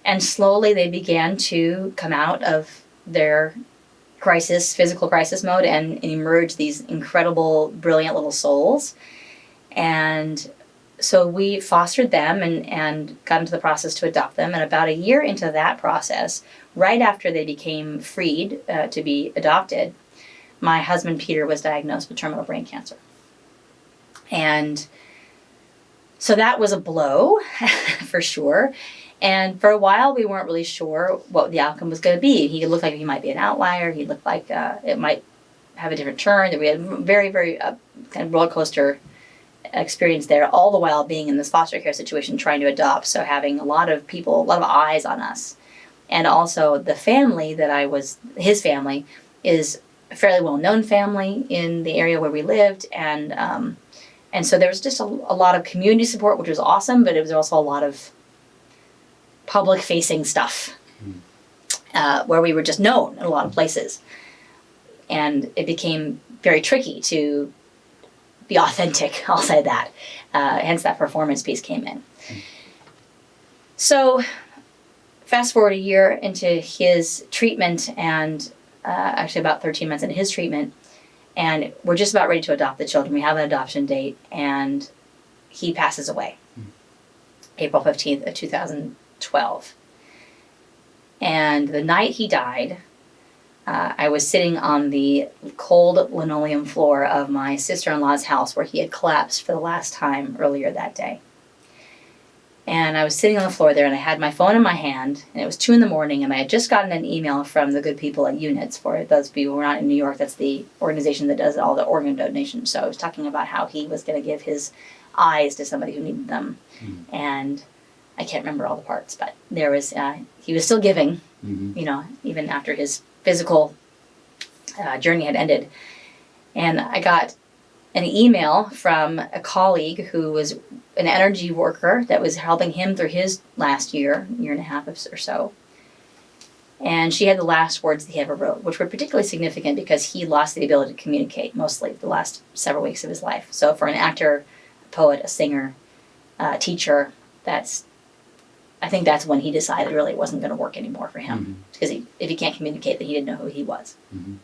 And slowly they began to come out of their physical crisis mode and emerge these incredible, brilliant little souls. And so we fostered them and got into the process to adopt them. And about a year into that process, right after they became freed to be adopted, my husband Peter was diagnosed with terminal brain cancer. And so that was a blow, for sure. And for a while, we weren't really sure what the outcome was going to be. He looked like he might be an outlier. He looked like it might have a different turn. That we had very, very kind of roller coaster experience there, all the while being in this foster care situation, trying to adopt. So having a lot of people, a lot of eyes on us. And also the family his family is a fairly well-known family in the area where we lived. And so there was just a lot of community support, which was awesome, but it was also a lot of public-facing stuff where we were just known in a lot of places. And it became very tricky to be authentic, I'll say that. Hence that performance piece came in. So fast forward a year into his treatment and actually about 13 months into his treatment, and we're just about ready to adopt the children. We have an adoption date, and he passes away. April 15th of 2012. And the night he died, I was sitting on the cold linoleum floor of my sister-in-law's house where he had collapsed for the last time earlier that day. And I was sitting on the floor there, and I had my phone in my hand, and it was 2 a.m, and I had just gotten an email from the good people at Units. For those people who are not in New York, that's the organization that does all the organ donations. So I was talking about how he was going to give his eyes to somebody who needed them. And I can't remember all the parts, but there was, he was still giving, even after his physical journey had ended. And I got an email from a colleague who was an energy worker that was helping him through his last year and a half or so. And she had the last words that he ever wrote, which were particularly significant because he lost the ability to communicate mostly the last several weeks of his life. So for an actor, a poet, a singer, a teacher, I think that's when he decided really it wasn't going to work anymore for him. Because if he can't communicate, then he didn't know who he was. And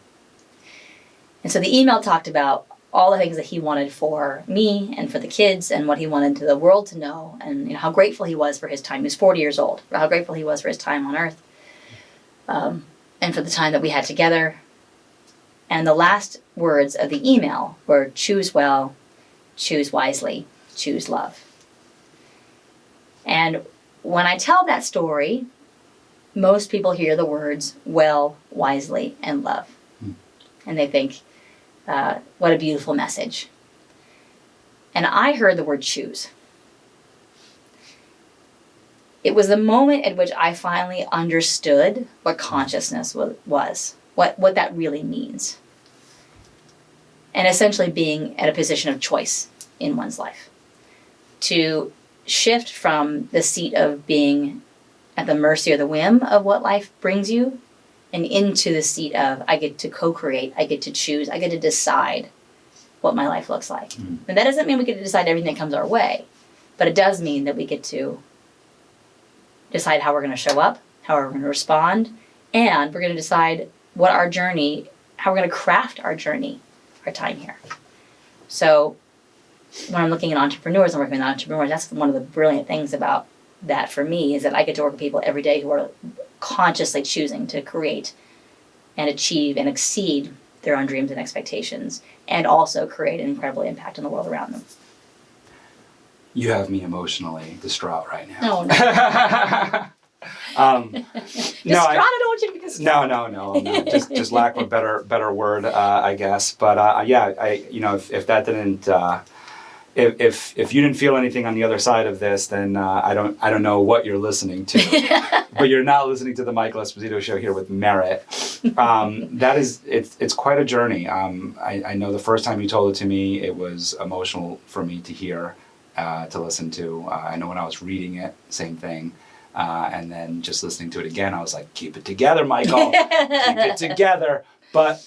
so the email talked about all the things that he wanted for me and for the kids and what he wanted the world to know, and how grateful he was for his time. He was 40 years old. How grateful he was for his time on Earth, and for the time that we had together. And the last words of the email were, choose well, choose wisely, choose love. And when I tell that story, most people hear the words well, wisely, and love. And they think, what a beautiful message. And I heard the word choose. It was the moment at which I finally understood what consciousness was, what that really means. And essentially being at a position of choice in one's life. To shift from the seat of being at the mercy or the whim of what life brings you, and into the seat of, I get to co-create, I get to choose, I get to decide what my life looks like. And that doesn't mean we get to decide everything that comes our way, but it does mean that we get to decide how we're going to show up, how we're going to respond, and we're going to decide what our journey, how we're going to craft our journey, our time here. So when I'm looking at entrepreneurs and working with entrepreneurs, that's one of the brilliant things about that for me, is that I get to work with people every day who are consciously choosing to create and achieve and exceed their own dreams and expectations, and also create an incredible impact on the world around them. You have me emotionally distraught right now. No, no. Distraught, I don't want you to be distraught. No, I'm not. Just lack of a better word, I guess. But if that didn't, if you didn't feel anything on the other side of this, then I don't know what you're listening to. But you're now listening to the Michael Esposito Show here with Merritt. It's quite a journey. I know the first time you told it to me, it was emotional for me to hear, to listen to. I know when I was reading it, same thing. And then just listening to it again, I was like, keep it together, Michael. Keep it together. But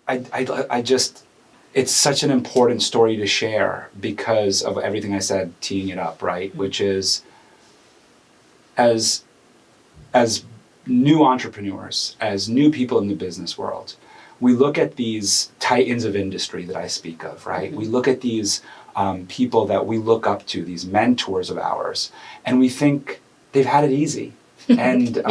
I just, it's such an important story to share because of everything I said, teeing it up, right? Mm-hmm. Which is, as new entrepreneurs, as new people in the business world, we look at these titans of industry that I speak of, right? Mm-hmm. We look at these people that we look up to, these mentors of ours, and we think they've had it easy. And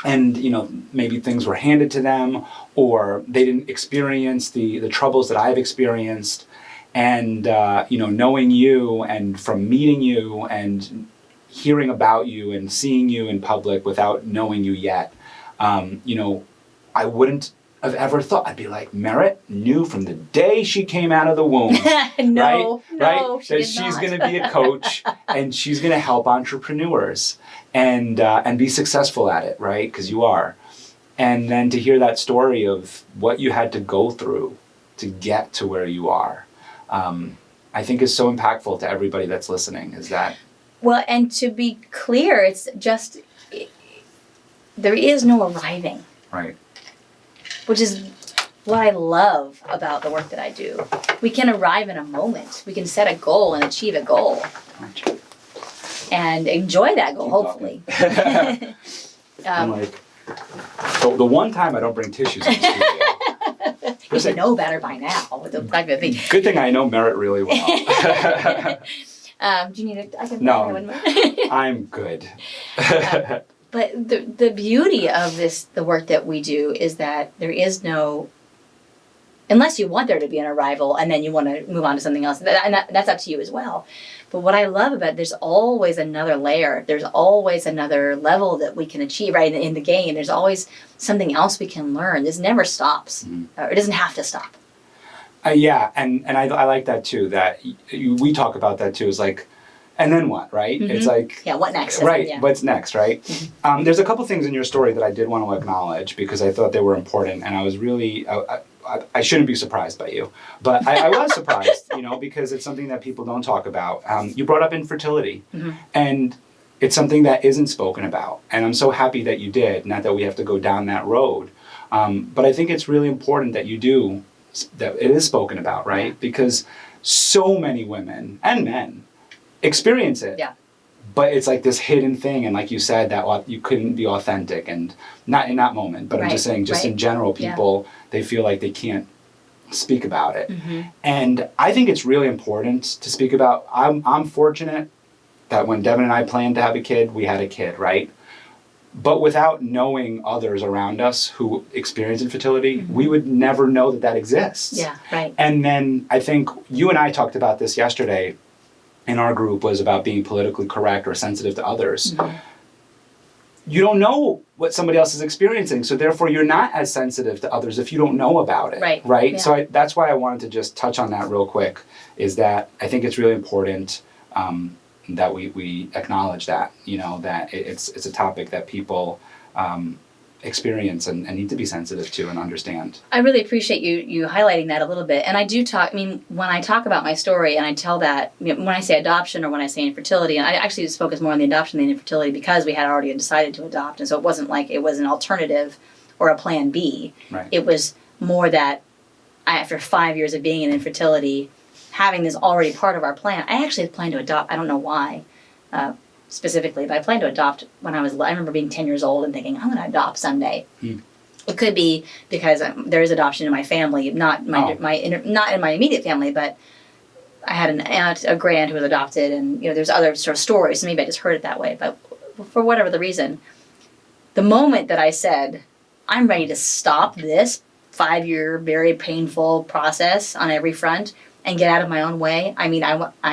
and maybe things were handed to them, or they didn't experience the troubles that I've experienced. And knowing you, and from meeting you and hearing about you and seeing you in public without knowing you yet, I wouldn't have ever thought. I'd be like, Merritt knew from the day she came out of the womb, no, that she's going to be a coach and she's going to help entrepreneurs and be successful at it, right? Because you are. And then to hear that story of what you had to go through to get to where you are, I think is so impactful to everybody that's listening. Is that? Well, and to be clear, it's just, there is no arriving. Right. Which is what I love about the work that I do. We can arrive in a moment. We can set a goal and achieve a goal. And enjoy that goal, hopefully. I'm like, the one time I don't bring tissues in the studio. You should know better by now. With the type of thing. Good thing I know Merritt really well. Do you need I can No, I'm good. But the beauty of the work that we do is that there is no, unless you want there to be an arrival and then you want to move on to something else, and that's up to you as well. But what I love about it, there's always another layer. There's always another level that we can achieve, right, in the game. There's always something else we can learn. This never stops. Mm-hmm. It doesn't have to stop. Yeah, and I like that too, that we talk about that too, is like, and then what, right? Mm-hmm. It's like... Yeah, what next? Right, yeah. What's next, right? Mm-hmm. There's a couple things in your story that I did want to acknowledge because I thought they were important, and I was really... I shouldn't be surprised by you, but I was surprised, because it's something that people don't talk about. You brought up infertility, mm-hmm. and it's something that isn't spoken about, and I'm so happy that you did, not that we have to go down that road, but I think it's really important that that it is spoken about, right? Yeah. Because so many women and men experience it. Yeah. But it's like this hidden thing, and like you said, that you couldn't be authentic, and not in that moment, but right. I'm just saying, in general, people, they feel like they can't speak about it. Mm-hmm. And I think it's really important to speak about. I'm fortunate that when Devin and I planned to have a kid, we had a kid, right? But without knowing others around us who experience infertility, mm-hmm. we would never know that exists. Yeah, right. And then I think you and I talked about this yesterday in our group, was about being politically correct or sensitive to others. Mm-hmm. You don't know what somebody else is experiencing, so therefore you're not as sensitive to others if you don't know about it. Right? Yeah. So that's why I wanted to just touch on that real quick, is that I think it's really important that we acknowledge that, that it's a topic that people experience and need to be sensitive to and understand. I really appreciate you highlighting that a little bit. And I do talk, when I talk about my story and I tell that, when I say adoption or when I say infertility, and I actually just focus more on the adoption than the infertility because we had already decided to adopt. And so it wasn't like it was an alternative or a plan B. Right. It was more that after 5 years of being in infertility, having this already part of our plan, I actually had planned to adopt. I don't know why. Specifically, but I planned to adopt when I remember being 10 years old and thinking, I'm going to adopt someday. It could be because there is adoption in my family, not in my immediate family, but I had an aunt, a grand who was adopted, and there's other sort of stories, so maybe I just heard it that way. But for whatever the reason, the moment that I said, I'm ready to stop this 5-year, very painful process on every front, and get out of my own way. I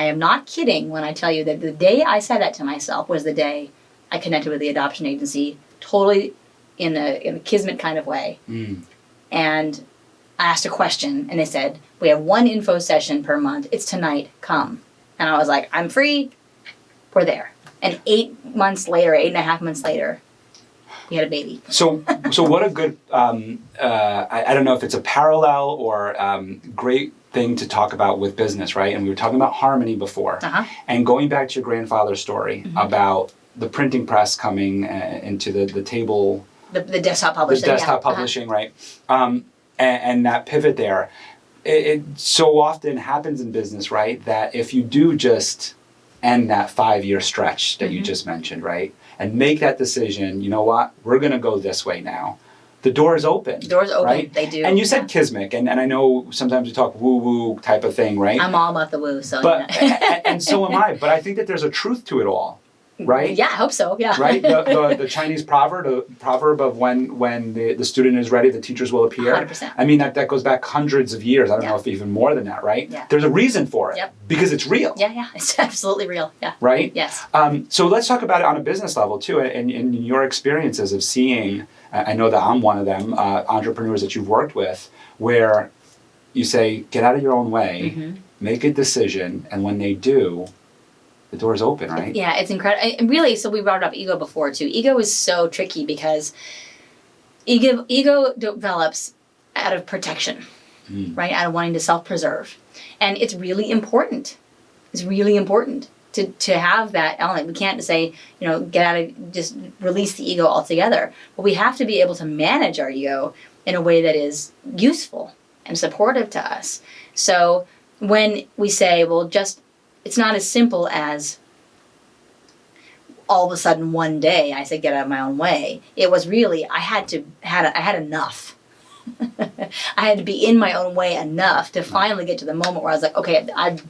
am not kidding when I tell you that the day I said that to myself was the day I connected with the adoption agency, totally in a kismet kind of way. Mm. And I asked a question, and they said, we have 1 info session per month. It's tonight. Come. And I was like, I'm free. We're there. And 8 months later, 8.5 months later, we had a baby. So what a good, I don't know if it's a parallel or great thing to talk about with business, right? And we were talking about harmony before. Uh-huh. And going back to your grandfather's story, mm-hmm. about the printing press coming into the table. The desktop publishing. The desktop publishing, right? And that pivot there. It so often happens in business, right? That if you do just end that 5-year stretch that you just mentioned, right? And make that decision, you know what? We're going to go this way now. The door is open. The door's open. Right? They do. And you said kismet, and I know sometimes we talk woo-woo type of thing, right? I'm all about the woo, so. But and so am I. But I think that there's a truth to it all, right? Yeah, I hope so. Yeah. Right. The Chinese proverb of when the student is ready, the teachers will appear. 100%. I mean that goes back hundreds of years. I don't know if even more than that, right? Yeah. There's a reason for it. Yep. Because it's real. Yeah, it's absolutely real. Yeah. Right? Yes. So let's talk about it on a business level too, and in your experiences of seeing, I know that I'm one of them, entrepreneurs that you've worked with, where you say, get out of your own way, make a decision, and when they do, the door's open, right? Yeah, it's incredible. And really, so we brought up ego before too. Ego is so tricky because ego develops out of protection, right? Out of wanting to self-preserve. And it's really important. It's really important to have that element. We can't say, get out of, just release the ego altogether. But we have to be able to manage our ego in a way that is useful and supportive to us. So when we say, well, it's not as simple as all of a sudden one day I said, get out of my own way. It was really, I had enough. I had to be in my own way enough to finally get to the moment where I was like, okay, I've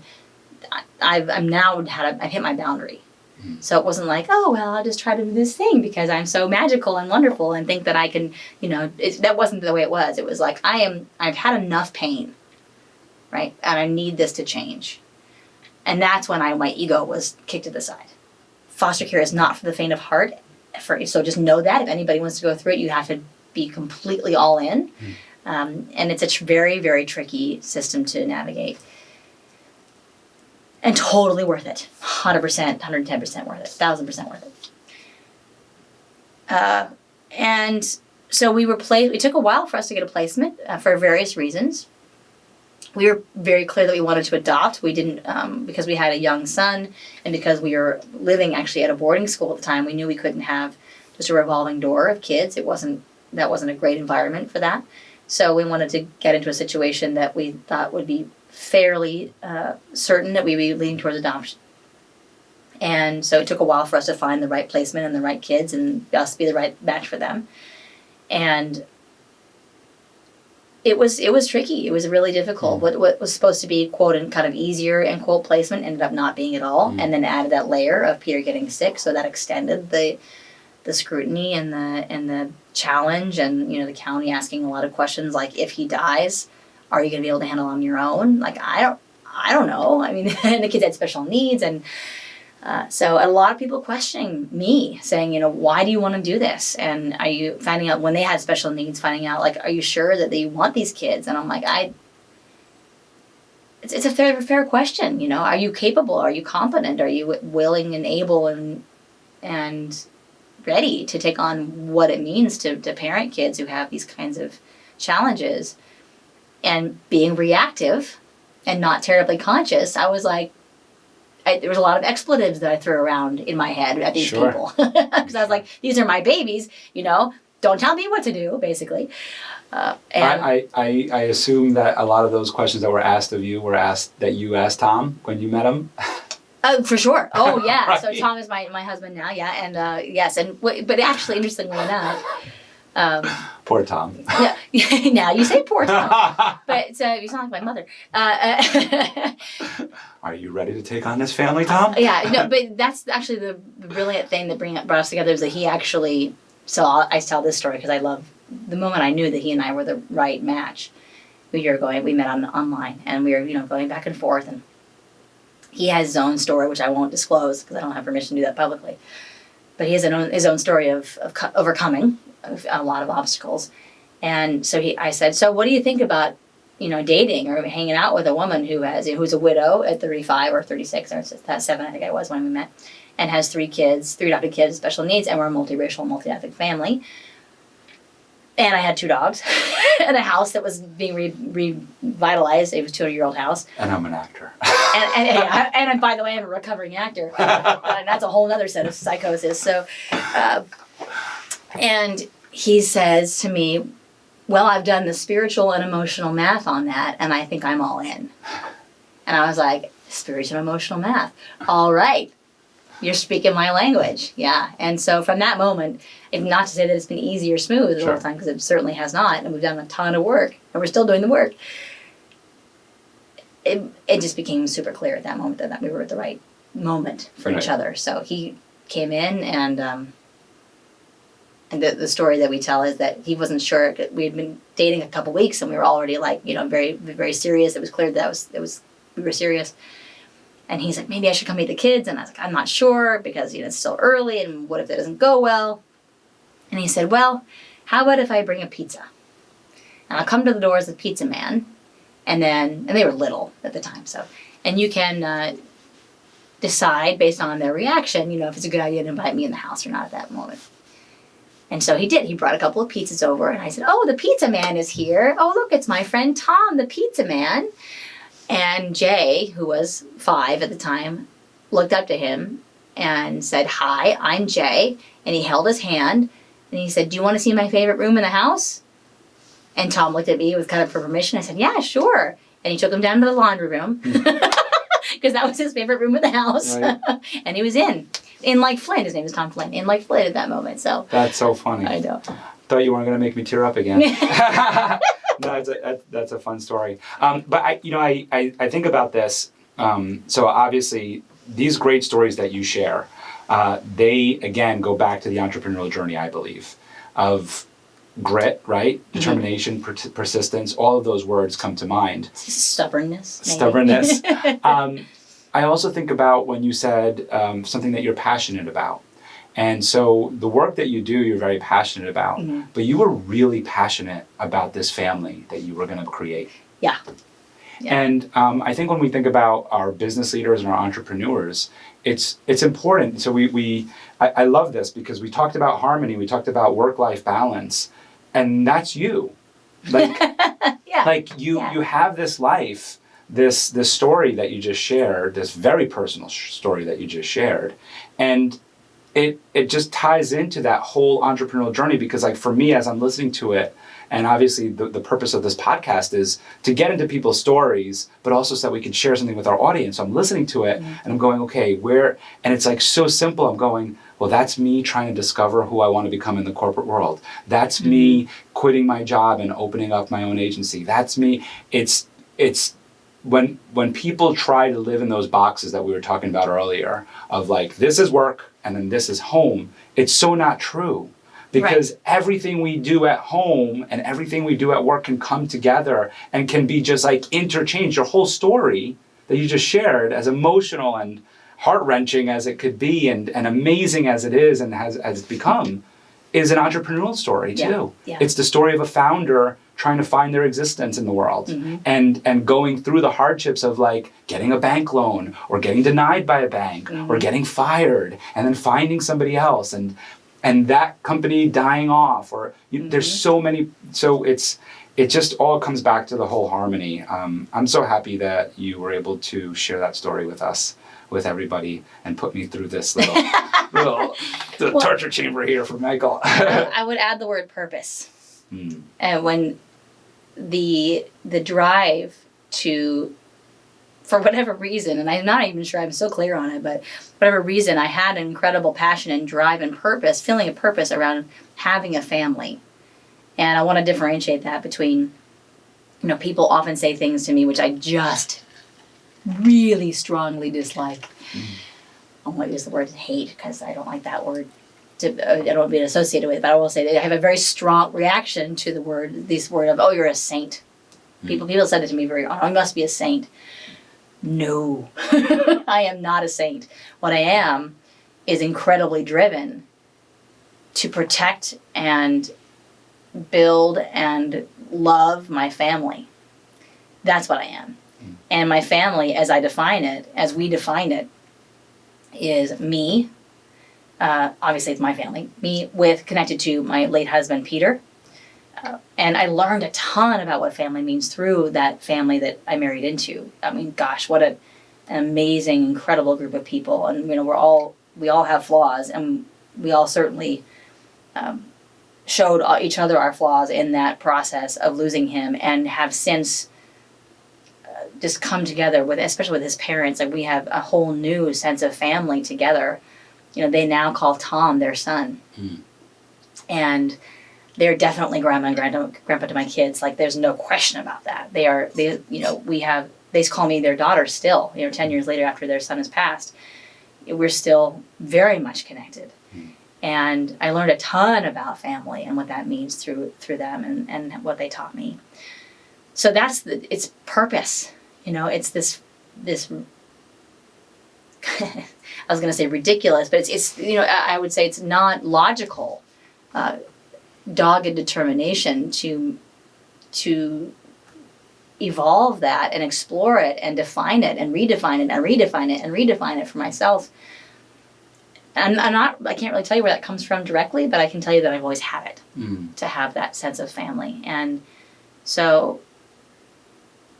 hit my boundary. So it wasn't like, oh, well, I'll just try to do this thing because I'm so magical and wonderful and think that I can, that wasn't the way it was. It was like, I've had enough pain, right? And I need this to change. And that's when my ego was kicked to the side. Foster care is not for the faint of heart. So just know that if anybody wants to go through it, you have to be completely all in. And it's a very, very tricky system to navigate. And totally worth it. 100%, 110% worth it. 1,000% worth it. And so it took a while for us to get a placement for various reasons. We were very clear that we wanted to adopt. We didn't, because we had a young son and because we were living actually at a boarding school at the time, we knew we couldn't have just a revolving door of kids. That wasn't a great environment for that. So we wanted to get into a situation that we thought would be fairly certain that we'd be leaning towards adoption. And so it took a while for us to find the right placement and the right kids and us be the right match for them. And it was tricky. It was really difficult. What was supposed to be, quote, and kind of easier, end quote, placement ended up not being at all. And then added that layer of Peter getting sick, so that extended the scrutiny and the challenge, and the county asking a lot of questions like, if he dies, are you going to be able to handle it on your own? Like, I don't know. I mean, and the kids had special needs, and so a lot of people questioning me, saying, why do you want to do this? And are you finding out when they had special needs, finding out like, are you sure that they want these kids? And I'm like, it's a fair question. Are you capable? Are you competent? Are you willing and able and ready to take on what it means to parent kids who have these kinds of challenges? And being reactive and not terribly conscious, I was like, there was a lot of expletives that I threw around in my head at these people. Because I was like, these are my babies, don't tell me what to do, basically. And I assume that a lot of those questions that were asked of you were that you asked Tom when you met him? For sure. Oh, yeah. Right. So Tom is my husband now, yeah. And yes, but actually, interestingly enough, Poor Tom. Yeah, now you say poor Tom, but you sound like my mother. Are you ready to take on this family, Tom? Yeah, no, but that's actually the brilliant thing that brought us together is that he actually. So I tell this story because I love the moment I knew that he and I were the right match. A year ago, we met online, and we were going back and forth, and he has his own story, which I won't disclose because I don't have permission to do that publicly. But he has his own story of overcoming a lot of obstacles. And so I said, so what do you think about, dating or hanging out with a woman who's a widow at 35 or 36 or 37, I think I was when we met, and has 3 adopted kids, special needs, and we're a multiracial, multi-ethnic family. And I had 2 dogs and a house that was being revitalized. It was a 200-year-old house. And I'm an actor. And by the way, I'm a recovering actor. And that's a whole other set of psychosis. So, and he says to me, well, I've done the spiritual and emotional math on that, and I think I'm all in. And I was like, spiritual and emotional math. All right. You're speaking my language. Yeah. And so from that moment, not to say that it's been easy or smooth all the time, because it certainly has not, and we've done a ton of work, and we're still doing the work. It just became super clear at that moment that we were at the right moment for each other. So he came in, and the story that we tell is that he wasn't sure. We had been dating a couple weeks, and we were already like, very, very serious. It was clear that we were serious. And he's like, maybe I should come meet the kids. And I was like, I'm not sure, because it's still early, and what if it doesn't go well? And he said, well, how about if I bring a pizza? And I'll come to the door as the pizza man. And they were little at the time, and you can decide based on their reaction, if it's a good idea to invite me in the house or not at that moment. And so he did. He brought a couple of pizzas over, and I said, oh, the pizza man is here. Oh, look, it's my friend Tom, the pizza man. And Jay, who was 5 at the time, looked up to him and said, hi, I'm Jay. And he held his hand, and he said, do you want to see my favorite room in the house? And Tom looked at me with kind of for permission. I said, yeah, sure. And he took him down to the laundry room, because that was his favorite room in the house. Right. And he was in like Flynn. His name is Tom Flynn. In like Flynn at that moment. So that's so funny. I know. Thought you weren't going to make me tear up again. No, that's a fun story. But I think about this. So obviously, these great stories that you share, they again go back to the entrepreneurial journey, I believe, of grit, right? Determination, persistence, all of those words come to mind. Stubbornness. Maybe. Stubbornness. I also think about when you said something that you're passionate about. And so the work that you do, you're very passionate about, but you were really passionate about this family that you were going to create. Yeah. And I think when we think about our business leaders and our entrepreneurs, it's important. So I love this, because we talked about harmony, we talked about work-life balance, and that's you. Like, you have this life, this story that you just shared, this very personal story that you just shared, and it just ties into that whole entrepreneurial journey, because like for me, as I'm listening to it, and obviously the purpose of this podcast is to get into people's stories, but also so that we can share something with our audience. So I'm listening to it and I'm going, okay, and it's like so simple. I'm going, well, that's me trying to discover who I want to become in the corporate world. That's me quitting my job and opening up my own agency. That's me. It's when people try to live in those boxes that we were talking about earlier of like, this is work and then this is home, it's so not true. Because everything we do at home and everything we do at work can come together and can be just like interchanged. Your whole story that you just shared, as emotional and heart-wrenching as it could be and amazing as it is and as it's become, is an entrepreneurial story too. Yeah. It's the story of a founder trying to find their existence in the world and going through the hardships of like getting a bank loan or getting denied by a bank or getting fired and then finding somebody else and that company dying off, or there's so many. So it just all comes back to the whole harmony. I'm so happy that you were able to share that story with us, with everybody, and put me through this little torture chamber here for Michael. I would add the word purpose. And when the drive to, for whatever reason, and I'm not even sure I'm so clear on it, but whatever reason, I had an incredible passion and drive and purpose, feeling a purpose around having a family. And I want to differentiate that between, people often say things to me which I just really strongly dislike. I won't use the word hate, because I don't like that word. I don't want to be associated with it, but I will say that I have a very strong reaction to this word of, oh, you're a saint. People said it to me very often, I must be a saint. No, I am not a saint. What I am is incredibly driven to protect and build and love my family. That's what I am. And my family, as we define it, is me. Obviously, it's my family. Me connected to my late husband, Peter. And I learned a ton about what family means through that family that I married into. I mean, gosh, what a an amazing, incredible group of people, and we all have flaws, and we all certainly showed each other our flaws in that process of losing him, and have since just come together with, especially with his parents. Like, we have a whole new sense of family together. They now call Tom their son, and they're definitely grandma and grandpa to my kids. Like, there's no question about that. They call me their daughter still. 10 years later, after their son has passed, we're still very much connected. And I learned a ton about family and what that means through them and what they taught me. So it's purpose. It's this I was going to say ridiculous, but it's I would say it's not logical, dogged determination to evolve that and explore it and define it and redefine it and redefine it and redefine it for myself. And I can't really tell you where that comes from directly, but I can tell you that I've always had it, to have that sense of family. And so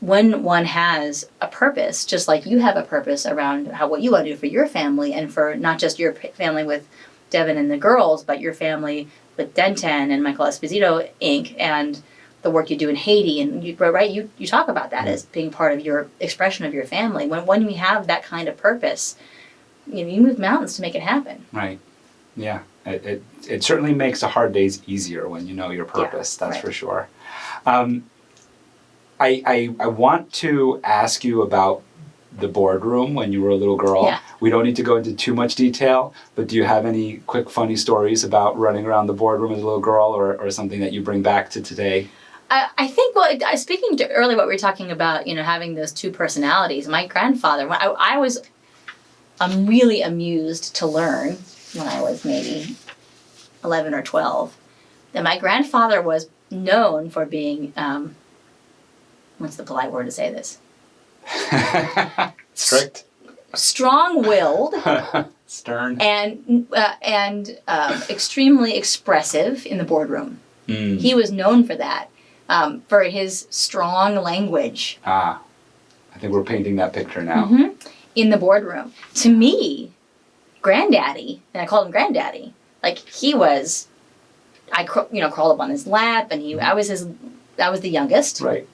when one has a purpose, just like you have a purpose around what you want to do for your family, and for not just your family with Devin and the girls, but your family with Denton and Michael Esposito Inc. and the work you do in Haiti, and you talk about that as being part of your expression of your family. When you have that kind of purpose, you move mountains to make it happen. Right. Yeah. It certainly makes the hard days easier when you know your purpose. That's right. For sure. I want to ask you about the boardroom when you were a little girl. Yeah. We don't need to go into too much detail, but do you have any quick funny stories about running around the boardroom as a little girl, or something that you bring back to today? I think, speaking to earlier what we were talking about, having those two personalities, my grandfather, when I'm really amused to learn when I was maybe 11 or 12, that my grandfather was known for being, what's the polite word to say this? Strict. Strong-willed. Stern. And extremely expressive in the boardroom. He was known for that, for his strong language. I think we're painting that picture now. In the boardroom. To me, Granddaddy, and I called him Granddaddy, like, he was, crawled up on his lap, and I was the youngest. Right.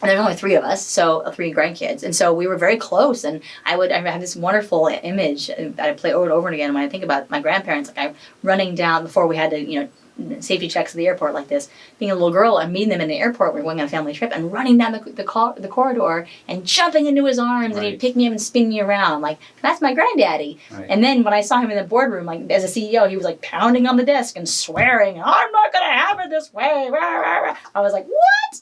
And there's only 3 of us, so 3 grandkids. And so we were very close, and I have this wonderful image that I play over and over again when I think about my grandparents. Like, I'm running down before we had to, safety checks at the airport like this. Being a little girl, I'm meeting them in the airport. We're going on a family trip, and running down the corridor and jumping into his arms, and he'd pick me up and spin me around. Like, that's my granddaddy. Right. And then when I saw him in the boardroom, like, as a CEO, he was like pounding on the desk and swearing, "I'm not going to have it this way." I was like, what?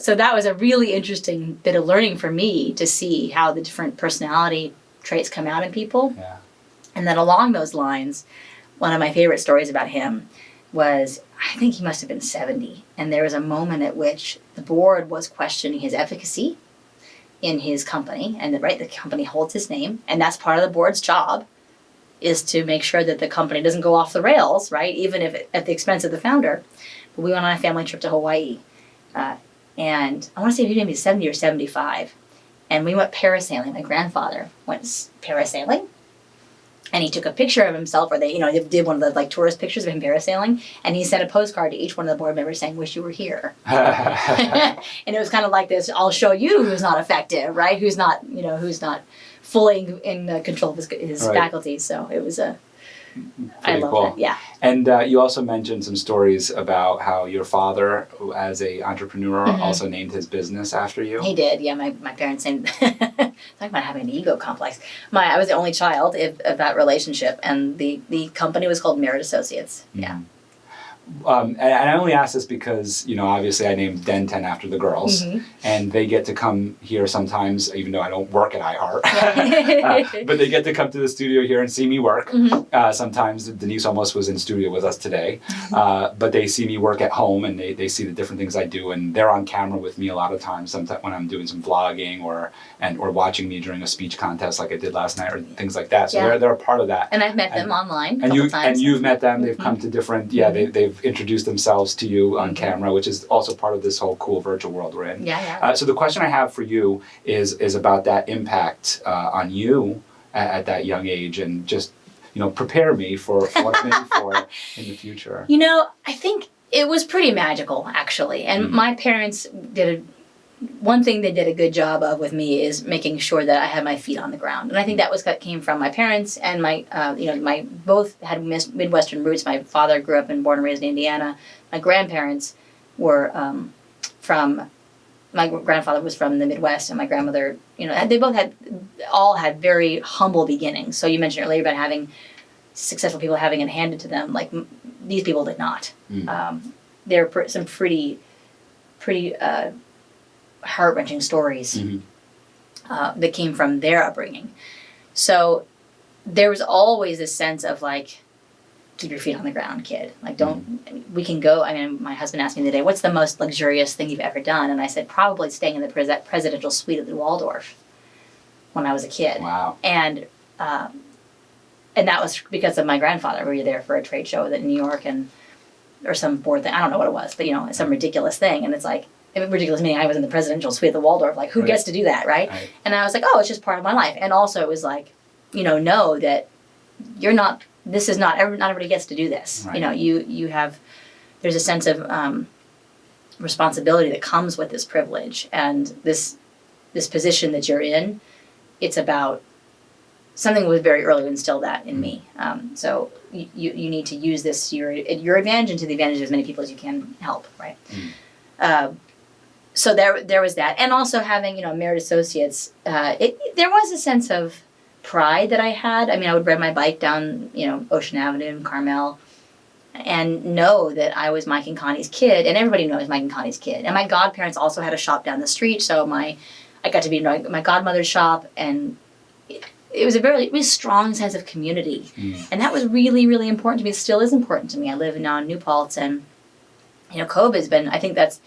So that was a really interesting bit of learning for me, to see how the different personality traits come out in people. Yeah. And then along those lines, one of my favorite stories about him was, I think he must have been 70, and there was a moment at which the board was questioning his efficacy in his company, and the company holds his name, and that's part of the board's job, is to make sure that the company doesn't go off the rails, right, even if at the expense of the founder. But we went on a family trip to Hawaii, and I want to say he was maybe 70 or 75, and we went parasailing. My grandfather went parasailing, and he took a picture of himself, or they did one of the tourist pictures of him parasailing, and he sent a postcard to each one of the board members saying, "Wish you were here." And it was kind of like this, I'll show you who's not effective, right? Who's not fully in control of his faculties. So it was I love cool. that, yeah. And you also mentioned some stories about how your father, as a entrepreneur, also named his business after you. He did, yeah. My parents named. Talking about having an ego complex. I was the only child of that relationship, and the company was called Merritt Associates. Yeah. And I only ask this because, obviously I named Denton after the girls, and they get to come here sometimes, even though I don't work at iHeart. But they get to come to the studio here and see me work. Sometimes Denise almost was in studio with us today. But they see me work at home, and they see the different things I do, and they're on camera with me a lot of times, sometimes when I'm doing some vlogging or watching me during a speech contest like I did last night, or things like that. So they're a part of that. And I've met them online a couple times. And you've met them. They've come to different, they've of introduced themselves to you on camera, which is also part of this whole cool virtual world we're in. Yeah. So the question I have for you is about that impact on you at that young age, and just prepare me for what I'm in for in the future. I think it was pretty magical, actually. And my parents one thing they did a good job of with me is making sure that I had my feet on the ground. And I think that came from my parents, and my both had Midwestern roots. My father grew up and born and raised in Indiana. My grandparents were my grandfather was from the Midwest, and my grandmother, they both had very humble beginnings. So you mentioned earlier about having successful people having it handed to them. Like, these people did not. There are some pretty heart-wrenching stories that came from their upbringing. So there was always this sense of, like, keep your feet on the ground, kid. Like, we can go. I mean, my husband asked me the other day, what's the most luxurious thing you've ever done? And I said, probably staying in the presidential suite at the Waldorf when I was a kid. Wow. And that was because of my grandfather. We were there for a trade show in New York, or some board thing. I don't know what it was, but some ridiculous thing. And it's like, ridiculous meaning I was in the presidential suite at the Waldorf. Like, who gets to do that, right? And I was like, oh, it's just part of my life. And also it was like, know that you're not. This is not everybody gets to do this. Right. You have. There's a sense of responsibility that comes with this privilege and this position that you're in. It's about something that was very early to instill that in me. So you need to use this to your advantage and to the advantage of as many people as you can help, right? So there was that, and also having Merritt Associates. There was a sense of pride that I had. I mean, I would ride my bike down Ocean Avenue in Carmel, and know that I was Mike and Connie's kid, and everybody knows Mike and Connie's kid. And my godparents also had a shop down the street, so I got to be in my godmother's shop, and it was a really strong sense of community, and that was really, really important to me. It still is important to me. I live now in New Paltz, and COVID has been. I think that's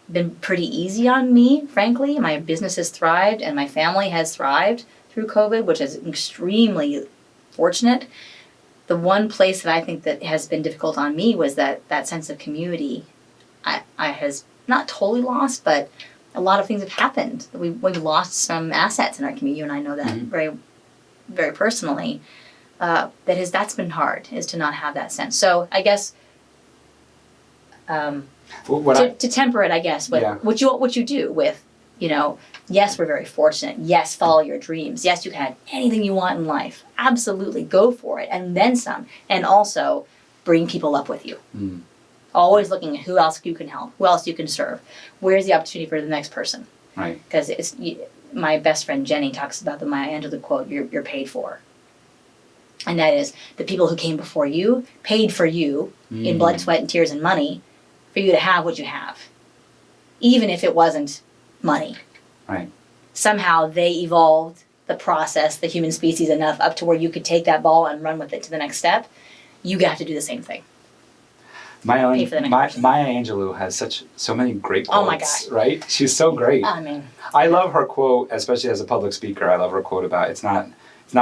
been pretty easy on me, frankly. My business has thrived, and my family has thrived through COVID, which is extremely fortunate. The one place that I think that has been difficult on me was that sense of community. I has not totally lost, but a lot of things have happened. We've lost some assets in our community, and I know that very, very personally. That's been hard, is to not have that sense. So I guess to temper it, I guess, what you do with, yes, we're very fortunate. Yes, follow your dreams. Yes, you can have anything you want in life. Absolutely, go for it, and then some. And also, bring people up with you. Always looking at who else you can help, who else you can serve. Where's the opportunity for the next person? Right. Because my best friend Jenny talks about the Maya Angelou quote, you're paid for. And that is, the people who came before you paid for you in blood, sweat, and tears and money for you to have what you have. Even if it wasn't money. Right. Somehow they evolved the process, the human species, enough up to where you could take that ball and run with it to the next step. You have to do the same thing. Maya Angelou has so many great quotes. Oh my God. Right? She's so great. I mean, I love her quote, especially as a public speaker. I love her quote about it's not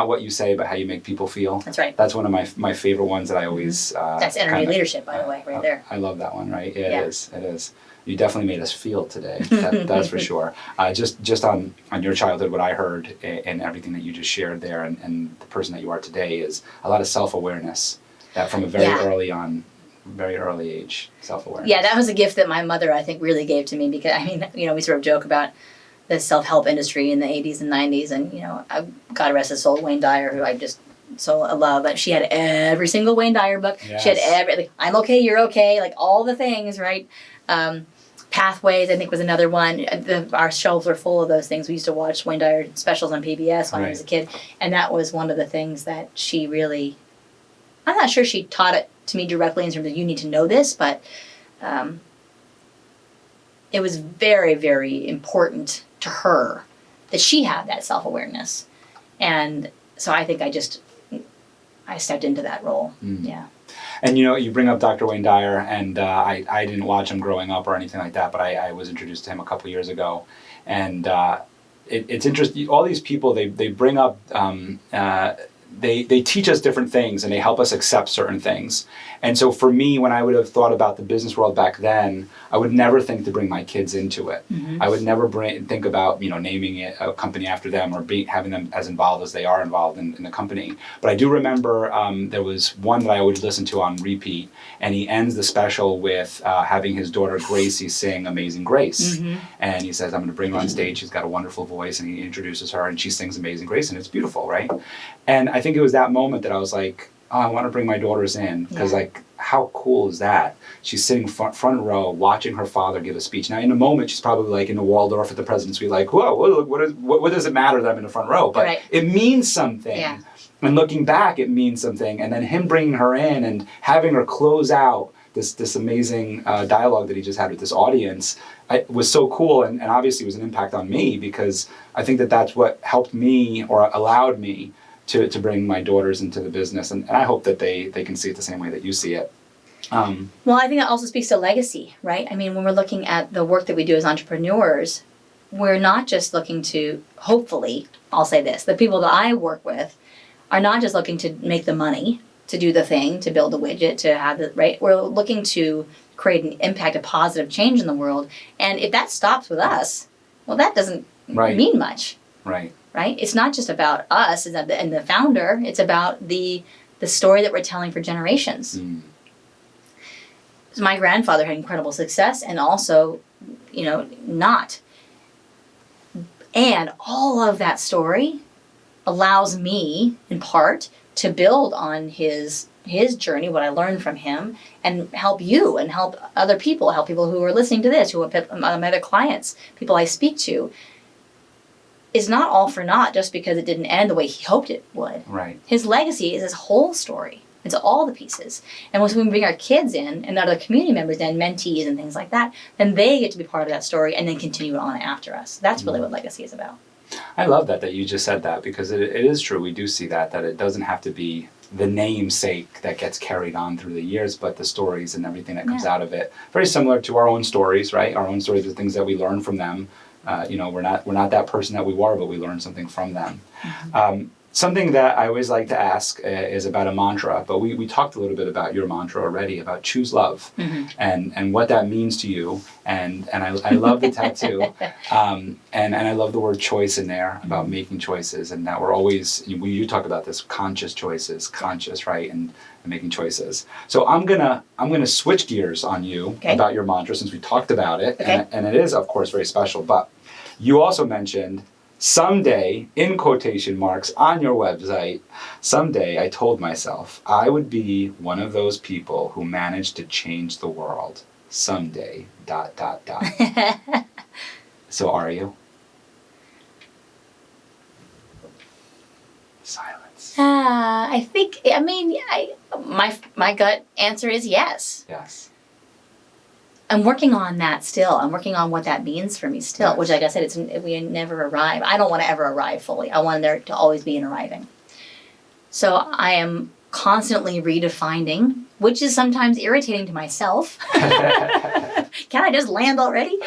what you say, but how you make people feel. That's right. That's one of my favorite ones that I always. That's energy leadership, by the way, right there. I love that one. Right? Yeah, it is. It is. You definitely made us feel today. That's for sure. Just on your childhood, what I heard and everything that you just shared there, and the person that you are today is a lot of self-awareness. That from a very early age, self-awareness. Yeah, that was a gift that my mother, I think, really gave to me, because, I mean, we sort of joke about the self-help industry in the 80s and 90s, and, God rest his soul, Wayne Dyer, who I just so love, but she had every single Wayne Dyer book. Yes. She had I'm okay, you're okay, like all the things, right? Pathways, I think, was another one. Our shelves were full of those things. We used to watch Wayne Dyer specials on PBS when I was a kid, and that was one of the things that she really, I'm not sure she taught it to me directly in terms of you need to know this, but it was very, very important to her that she had that self-awareness. And so I think I stepped into that role. Yeah. And you bring up Dr. Wayne Dyer, and I didn't watch him growing up or anything like that, but I was introduced to him a couple years ago. And it's interesting, all these people, they bring up they teach us different things and they help us accept certain things. And so for me, when I would have thought about the business world back then, I would never think to bring my kids into it. Mm-hmm. I would never think about, naming it a company after them or having them as involved as they are involved in the company. But I do remember there was one that I would listen to on repeat, and he ends the special with having his daughter Gracie sing Amazing Grace. Mm-hmm. And he says, I'm going to bring her on stage. She's got a wonderful voice, and he introduces her, and she sings Amazing Grace, and it's beautiful, right? And I think it was that moment that I was like, oh, I want to bring my daughters in, because how cool is that? She's sitting front row watching her father give a speech. Now, in a moment, she's probably like in the Waldorf at the President's Suite, like, whoa, what does it matter that I'm in the front row? But it means something. Yeah. And looking back, it means something. And then him bringing her in and having her close out this amazing dialogue that he just had with this audience was so cool, and obviously was an impact on me, because I think that's what helped me or allowed me to bring my daughters into the business, and I hope that they can see it the same way that you see it. Well, I think that also speaks to legacy, right? I mean, when we're looking at the work that we do as entrepreneurs, we're not just looking to, hopefully, I'll say this, the people that I work with are not just looking to make the money, to do the thing, to build a widget, to have the, right? We're looking to create an impact, a positive change in the world. And if that stops with us, well, that doesn't mean much. Right. Right? It's not just about us and the founder. It's about the story that we're telling for generations. Mm. So my grandfather had incredible success, and also, not. And all of that story allows me, in part, to build on his journey, what I learned from him, and help you and help other people, help people who are listening to this, who are my other clients, people I speak to. Is not all for naught just because it didn't end the way he hoped it would. Right. His legacy is his whole story. It's all the pieces. And once we bring our kids in and other community members in, mentees and things like that, then they get to be part of that story and then continue on after us. That's really what legacy is about. I love that you just said that, because it is true. We do see that it doesn't have to be the namesake that gets carried on through the years, but the stories and everything that comes out of it. Very similar to our own stories, right? Our own stories are things that we learn from them. We're not that person that we were, but we learned something from them. Mm-hmm. Something that I always like to ask is about a mantra, but we talked a little bit about your mantra already, about choose love, mm-hmm. and what that means to you. And I love the tattoo, and I love the word choice in there, about making choices, and that we're always, you talk about this, conscious choices, right, and making choices. So I'm gonna switch gears on you about your mantra, since we talked about it, and it is, of course, very special. But you also mentioned someday, in quotation marks, on your website, someday I told myself I would be one of those people who managed to change the world. Someday, ... So are you? Silence. My gut answer is yes. Yes. I'm working on that still. I'm working on what that means for me still, which, like I said, we never arrive. I don't want to ever arrive fully. I want there to always be an arriving. So I am constantly redefining, which is sometimes irritating to myself. Can I just land already?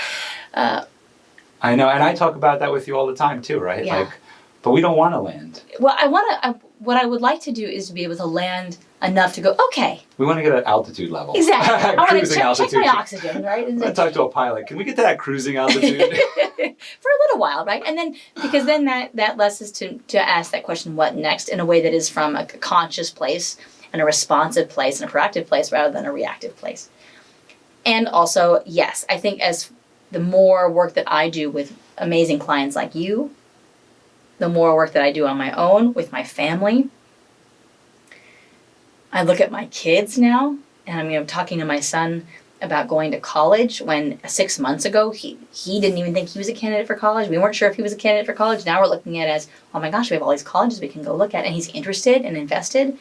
I know, and I talk about that with you all the time too, right? Yeah. But we don't want to land. Well, what I would like to do is to be able to land enough to go, okay. We want to get at altitude level. Exactly. I want to check my oxygen, right? I'm going to talk to a pilot. Can we get to that cruising altitude? For a little while, right? And then, because then that lets us to ask that question, what next, in a way that is from a conscious place and a responsive place and a proactive place rather than a reactive place. And also, yes, I think as the more work that I do with amazing clients like you, the more work that I do on my own with my family, I look at my kids now, and I'm talking to my son about going to college when 6 months ago he didn't even think he was a candidate for college. We weren't sure if he was a candidate for college. Now we're looking at it as, oh my gosh, we have all these colleges we can go look at, and he's interested and invested.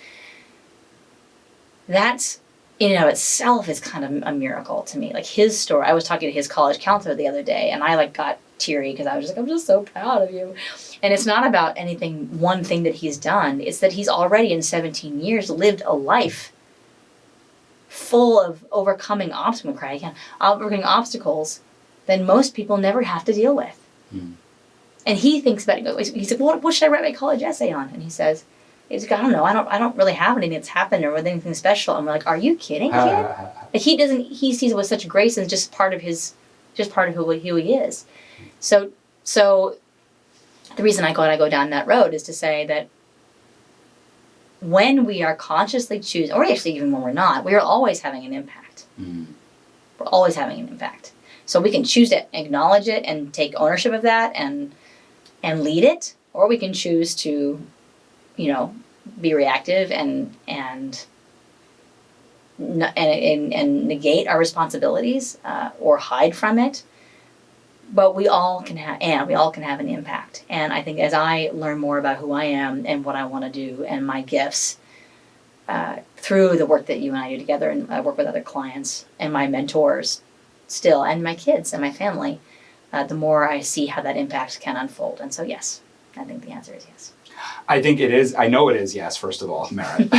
That's, in and of itself, is kind of a miracle to me. Like his story, I was talking to his college counselor the other day, and I got teary because I was just I'm just so proud of you. And it's not about one thing that he's done. It's that he's already in 17 years lived a life full of overcoming obstacles that most people never have to deal with. Mm. And he thinks about it. He said, what should I write my college essay on? And he says, He's like, I don't know. I don't really have anything that's happened or anything special. I'm like, are you kidding, kid? Like he sees it with such grace and just part of who he is. So the reason I go down that road is to say that when we are consciously choosing, or actually even when we're not, we are always having an impact. We're always having an impact. So we can choose to acknowledge it and take ownership of that and lead it, or we can choose to, be reactive and negate our responsibilities or hide from it. But we all can have an impact. And I think as I learn more about who I am and what I want to do and my gifts through the work that you and I do together, and I work with other clients and my mentors still, and my kids and my family, the more I see how that impact can unfold. And so, yes, I think the answer is yes. I think it is. I know it is yes, first of all, Merritt.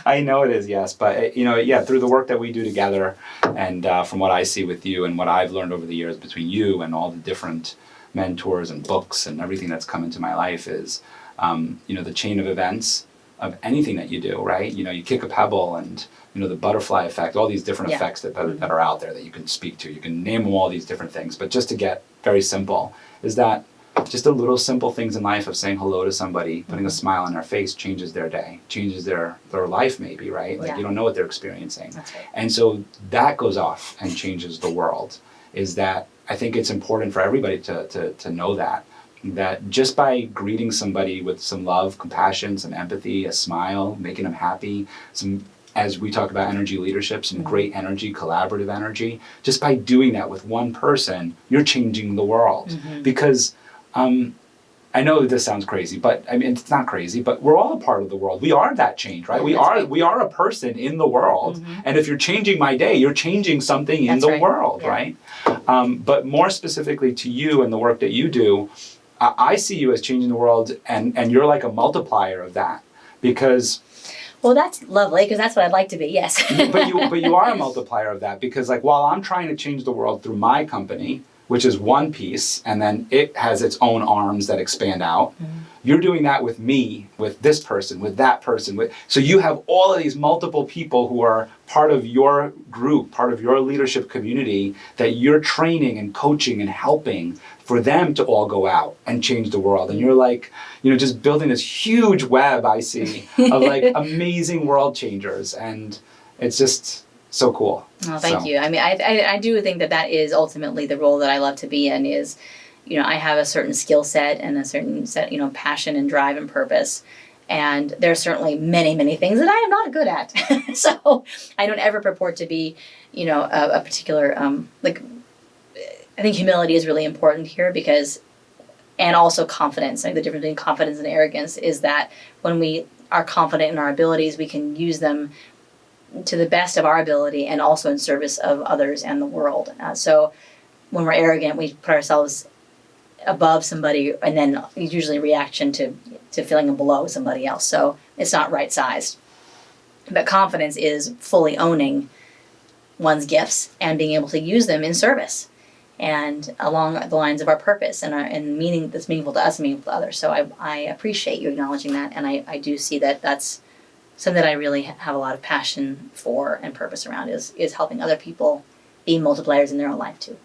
I know it is yes, but through the work that we do together, and from what I see with you and what I've learned over the years between you and all the different mentors and books and everything that's come into my life is, the chain of events of anything that you do, right? You kick a pebble and, the butterfly effect, all these different effects that are out there that you can speak to. You can name them all these different things, but just to get very simple, is that just the little simple things in life of saying hello to somebody, putting a smile on their face changes their day, changes their life maybe, right? Like you don't know what they're experiencing. That's right. And so that goes off and changes the world. Is that I think it's important for everybody to know that just by greeting somebody with some love, compassion, some empathy, a smile, making them happy, some, as we talk about energy leadership, some great energy, collaborative energy, just by doing that with one person, you're changing the world. Because I know this sounds crazy, but I mean, it's not crazy, but we're all a part of the world. We are that change, right? We are a person in the world. And if you're changing my day, you're changing something in the world, right? But more specifically to you and the work that you do, I see you as changing the world, and you're like a multiplier of that, because... Well, that's lovely, because that's what I'd like to be, yes. but you are a multiplier of that, because like while I'm trying to change the world through my company, which is one piece, and then it has its own arms that expand out, you're doing that with me, with this person, with that person. So you have all of these multiple people who are part of your group, part of your leadership community, that you're training and coaching and helping for them to all go out and change the world. And you're like, just building this huge web, I see, of like amazing world changers. And it's just so cool. Oh, thank you. I mean, I do think that is ultimately the role that I love to be in is, I have a certain skill set and a certain set, passion and drive and purpose. And there's certainly many, many things that I am not good at. So I don't ever purport to be, a particular, I think humility is really important here and also confidence. Like the difference between confidence and arrogance is that when we are confident in our abilities, we can use them to the best of our ability and also in service of others and the world. So when we're arrogant, we put ourselves above somebody, and then usually reaction to feeling below somebody else. So it's not right-sized. But confidence is fully owning one's gifts and being able to use them in service and along the lines of our purpose and meaning that's meaningful to us and meaningful to others. So I appreciate you acknowledging that, and I do see that that's something that I really have a lot of passion for and purpose around is helping other people be multipliers in their own life too.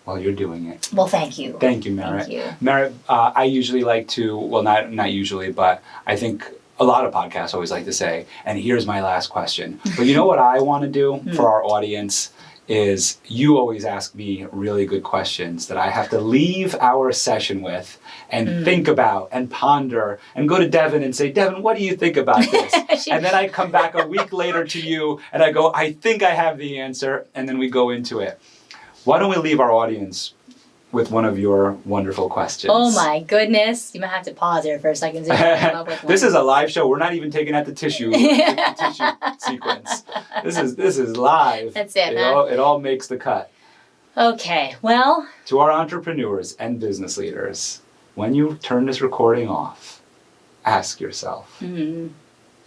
Well, you're doing it. Well, thank you. Thank you, Merritt. Thank you. Merritt, I usually like to, well, not usually, but I think a lot of podcasts always like to say, and here's my last question. But you know what I want to do for our audience is you always ask me really good questions that I have to leave our session with and think about and ponder and go to Devin and say, Devin, what do you think about this? And then I come back a week later to you and I go, I think I have the answer. And then we go into it. Why don't we leave our audience with one of your wonderful questions? Oh my goodness. You might have to pause here for a second. So come up with one. This is a live show. We're not even taking out the tissue, the tissue sequence. This is live. That's it, It all makes the cut. Okay, well. To our entrepreneurs and business leaders, when you turn this recording off, ask yourself.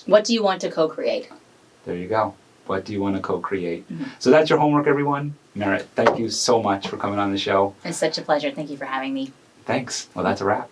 What do you want to co-create? There you go. What do you want to co-create? So that's your homework, everyone. Merritt, thank you so much for coming on the show. It's such a pleasure. Thank you for having me. Thanks. Well, that's a wrap.